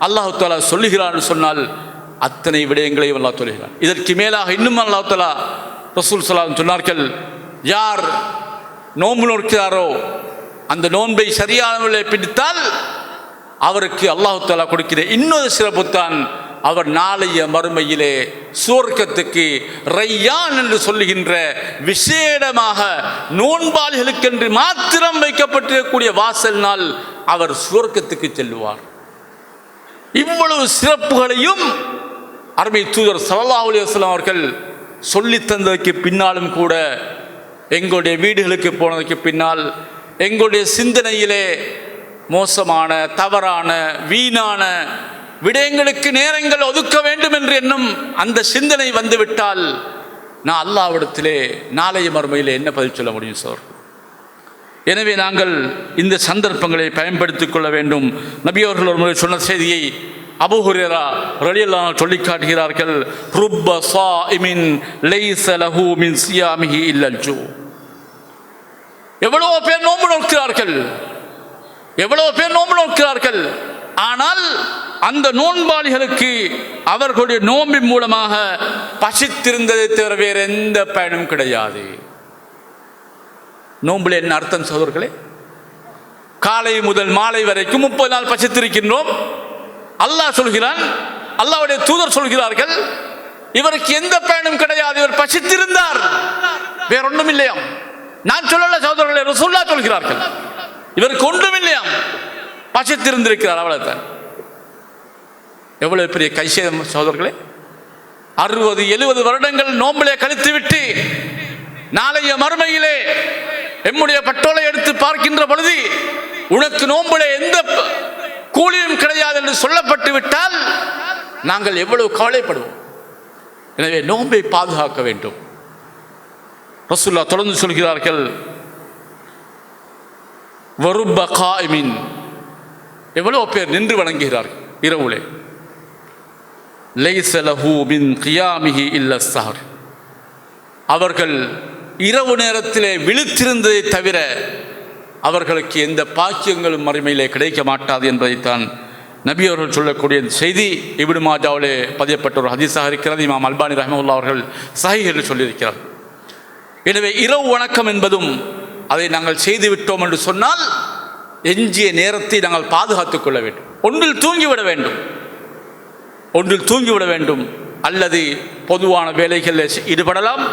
Speaker 1: அல்லாஹ் தஆலா சொல்லுகிறான் என்று சொன்னால் அத்தனை விடயங்களையும் அல்லாஹ் சொல்லுகிறான். இதற்கு மேலாக இன்னும் அல்லாஹ் தஆலா ரசூல் ஸல்லல்லாஹு அலைஹி வஸல்லம் சொன்னார்கள், யார் நோன்பு நோக்கிறாரோ அந்த நோன்பை சரியான முறையில் பிடித்தால் அவருக்கு அல்லாஹ் தஆலா கொடுக்கிற இன்னொரு சிறப்புத்தான், அவர் நாளைய மறுமையிலே சுவர்க்கத்துக்கு ரையான் என்று சொல்லுகின்ற விசேடமாக நோன்பாளிகளுக்கென்று மாத்திரம் வைக்கப்பட்டிருக்கக்கூடிய வாசல் நாள் அவர் சுவர்க்கத்துக்கு செல்லுவார். இவ்வளவு சிறப்புகளையும் அருமை தூதர் ஸல்லல்லாஹு அலைஹி வஸல்லம் அவர்கள் சொல்லி தந்ததற்கு பின்னாலும் கூட எங்களுடைய வீடுகளுக்கு போனதற்கு பின்னால் எங்களுடைய சிந்தனையிலே மோசமான, தவறான, வீணான விடயங்களுக்கு நேரங்கள் ஒதுக்க வேண்டும் என்று என்னும் அந்த சிந்தனை வந்துவிட்டால் நான் அல்லாஹ்விடத்திலே நாளைய மறுமையிலே என்ன பதில் சொல்ல முடியும் சார்? எனவே நாங்கள் இந்த சந்தர்ப்பங்களை பயன்படுத்திக் கொள்ள வேண்டும். நபி அவர்கள் ஒரு முறை சொன்ன செய்தியை அபூ ஹுரைரா ரலியல்லாஹு அன்ஹு சொல்லி காட்டுகிறார்கள், ருப்ப ஸாயிமின் லைஸ லஹு மின் ஸியாமிஹி இல்லல் ஜூ. எவ்வளவு பேர் நோன்பு நோக்கிறார்கள், எவ்வளவு பேர் நோன்பு நோக்கிறார்கள், ஆனால் அந்த நோன்பாளிகளுக்கு அவர்களுடைய நோன்பின் மூலமாக பசித்திருந்ததை தவிர வேறு எந்த பயனும் கிடையாது. நோன்புல என்ன அர்த்தம் சகோதரர்களே? காலை முதல் மாலை வரைக்கும் 30 நாள் பசித்திருக்கின்றோம். அல்லாஹ் சொல்கிறான், அல்லாஹ்வுடைய தூதர் சொல்கிறார்கள், இவருக்கு எந்த பயனும் கிடையாது, இவர் பசித்திருந்தார், வேற ஒன்றும் இல்லையாம். நான் சொல்லல சகோதரர்களே, ரசூலுல்லாஹ் சொல்கிறார்கள், இவருக்கு ஒன்றும் இல்லையாம், பசித்திருந்திருக்கிறார், அவ்வளவுதான். எவ்வளவு பெரிய கைசேதம் சகோதரர்களே! 60-70 வருடங்கள் நோம்பிலே கழித்துவிட்டு நாளைய மறுமையிலே எம்முடைய பட்டோலை எடுத்து பார்க்கின்ற பொழுது உனக்கு நோம்பிலே எந்த கூலியும் கிடையாது என்று சொல்லப்பட்டு விட்டால் நாங்கள் எவ்வளவு கவலைப்படுவோம். எனவே நோன்பை பாதுகாக்க வேண்டும். ரசூலுல்லாஹ் தொடர்ந்து சொல்கிறார்கள், வருப்ப காயிமின், எவ்வளவு பேர் நின்று வணங்குகிறார்கள் இரவுலே, லைஸ லஹு மின் கியாமிஹி இல்ல ஸஹர், அவர்கள் இரவு நேரத்திலே விழித்திருந்ததை தவிர அவர்களுக்கு எந்த பாக்கியங்களும் மறுமையிலே கிடைக்க மாட்டாது என்பதைத்தான் நபி அவர்கள் சொல்லக்கூடிய செய்தி இப்னு மாஜாவிலே பதியப்பட்ட ஒரு ஹதீஸாக இருக்கிறது. இமாம் அல்பானி ரஹ்மத்துல்லாஹி அவர்கள் சஹீஹ் என்று சொல்லியிருக்கிறார். எனவே இரவு வணக்கம் என்பதும் அதை நாங்கள் செய்துவிட்டோம் என்று சொன்னால் எஞ்சிய நேரத்தை நாங்கள் பாதுகாத்துக் கொள்ள வேண்டும். ஒன்றில் தூங்கிவிட வேண்டும், ஒன்றில் தூங்கிவிட வேண்டும், அல்லது பொதுவான வேலைகளில் ஈடுபடலாம்.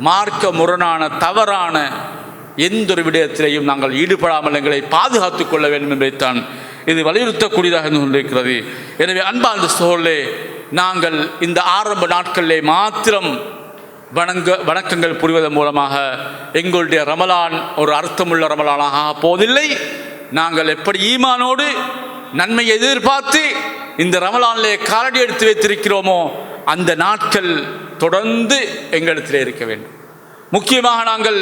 Speaker 1: மார்க்க முரணான தவறான எந்த ஒரு விடயத்திலையும் நாங்கள் ஈடுபடாமல் எங்களை பாதுகாத்துக் கொள்ள வேண்டும் என்பதைத்தான் இது வலியுறுத்தக்கூடியதாக இருந்து கொண்டிருக்கிறது. எனவே அன்பார்ந்த சகோதரர்களே, நாங்கள் இந்த ஆரம்ப நாட்களிலே மாத்திரம் வணக்கங்கள் புரிவதன் மூலமாக எங்களுடைய ரமலான் ஒரு அர்த்தமுள்ள ரமலானாக போவதில்லை. நாங்கள் எப்படி ஈமானோடு நன்மையை எதிர்பார்த்து இந்த ரமலானிலே காலடி எடுத்து வைத்திருக்கிறோமோ அந்த நாட்கள் தொடர்ந்து எங்களிடத்திலே இருக்க வேண்டும். முக்கியமாக நாங்கள்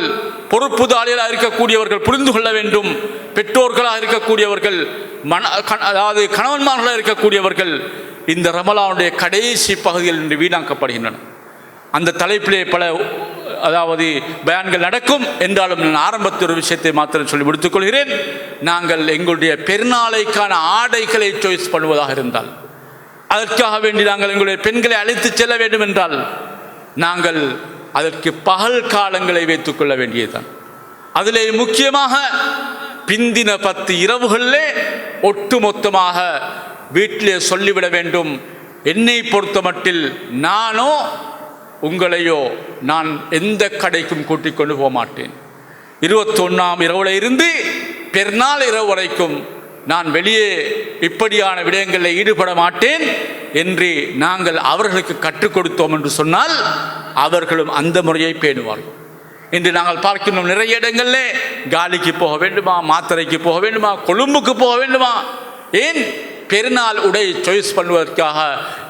Speaker 1: பொறுப்புதாரிகளாக இருக்கக்கூடியவர்கள் புரிந்து கொள்ள வேண்டும். பெற்றோர்களாக இருக்கக்கூடியவர்கள், அதாவது கணவன்மார்களாக இருக்கக்கூடியவர்கள் இந்த ரமலானுடைய கடைசி பகுதியில் இன்று வீணாக்கப்படுகின்றன. அந்த தலைப்பிலே பல பயான்கள் நடக்கும் என்றாலும் நான் ஆரம்பத்தில் ஒரு விஷயத்தை மாத்திரம் சொல்லி முடித்துக் கொள்கிறேன். நாங்கள் எங்களுடைய பெருநாளைக்கான ஆடைகளை சாய்ஸ் பண்ணுவதாக இருந்தால், அதற்காக வேண்டி நாங்கள் எங்களுடைய பெண்களை அழைத்து செல்ல வேண்டும் என்றால் நாங்கள் அதற்கு பகல் காலங்களை வைத்துக் கொள்ள வேண்டியதுதான். அதிலே முக்கியமாக பிந்தின 10 இரவுகளிலே ஒட்டுமொத்தமாக வீட்டிலே சொல்லிவிட வேண்டும், என்னை பொறுத்த மட்டில் நானோ உங்களையோ நான் எந்த கடைக்கும் கூட்டிக் கொண்டு போக மாட்டேன். 21ஆம் இரவுல இருந்து பெருநாள் இரவு வரைக்கும் நான் வெளியே இப்படியான விடயங்களில் ஈடுபட மாட்டேன் என்று நாங்கள் அவர்களுக்கு கற்றுக் கொடுத்தோம் என்று சொன்னால் அவர்களும் அந்த முறையை பேணுவார்கள். இன்று நாங்கள் பார்க்கின்றோம், நிறைய இடங்களிலே காலிக்கு போக வேண்டுமா, மாத்தறைக்கு போக வேண்டுமா, கொழும்புக்கு போக வேண்டுமா, ஏன் பெருநாள் உடை சாய்ஸ் பண்ணுவதற்காக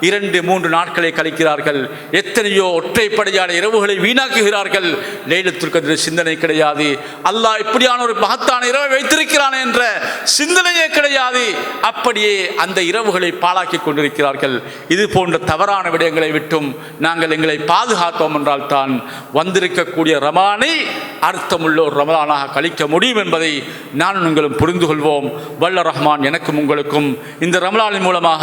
Speaker 1: 2-3 நாட்களை கழிக்கிறார்கள். எத்தனையோ ஒற்றைப்படையான இரவுகளை வீணாக்குகிறார்கள். லைலத்துல் கத்ர் சிந்தனை கிடையாது. அல்லாஹ் இப்படியான ஒரு மகத்தான இரவை வைத்திருக்கிறான் என்ற சிந்தனையே கிடையாது. அப்படியே அந்த இரவுகளை பாழாக்கி கொண்டிருக்கிறார்கள். இது போன்ற தவறான விடயங்களை விட்டும் நாங்கள் எங்களை பாதுகாத்தோம் என்றால் தான் வந்திருக்கக்கூடிய ரமலானை அர்த்தமுள்ள ஒரு ரமலானாக கழிக்க முடியும் என்பதை நான் உங்களும் புரிந்து கொள்வோம். வல்ல ரஹ்மான் எனக்கும் உங்களுக்கும் இந்த ரமலானின் மூலமாக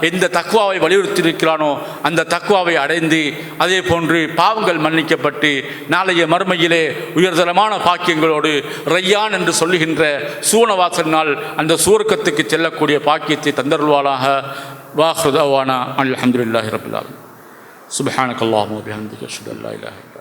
Speaker 1: எந்த தக்வாவை வலியுறுத்தியிருக்கிறானோ அந்த தக்வாவை அடைந்து அதே போன்று பாவங்கள் மன்னிக்கப்பட்டு நாளைய மறுமையிலே உயர்தரமான பாக்கியங்களோடு ரையான் என்று சொல்லுகின்ற சூனவாசல் நாள் அந்த சூரக்கத்துக்கு செல்லக்கூடிய பாக்கியத்தை தந்தருள்வாளாக. வாஹ்ரு தஅவானா அல்ஹம்துலில்லாஹி ரப்பில் ஆலமீன். சுப்ஹானக்கல்லாஹும்ம வ பிஹம்திக அஷ்ஹது அல்லா இலாஹா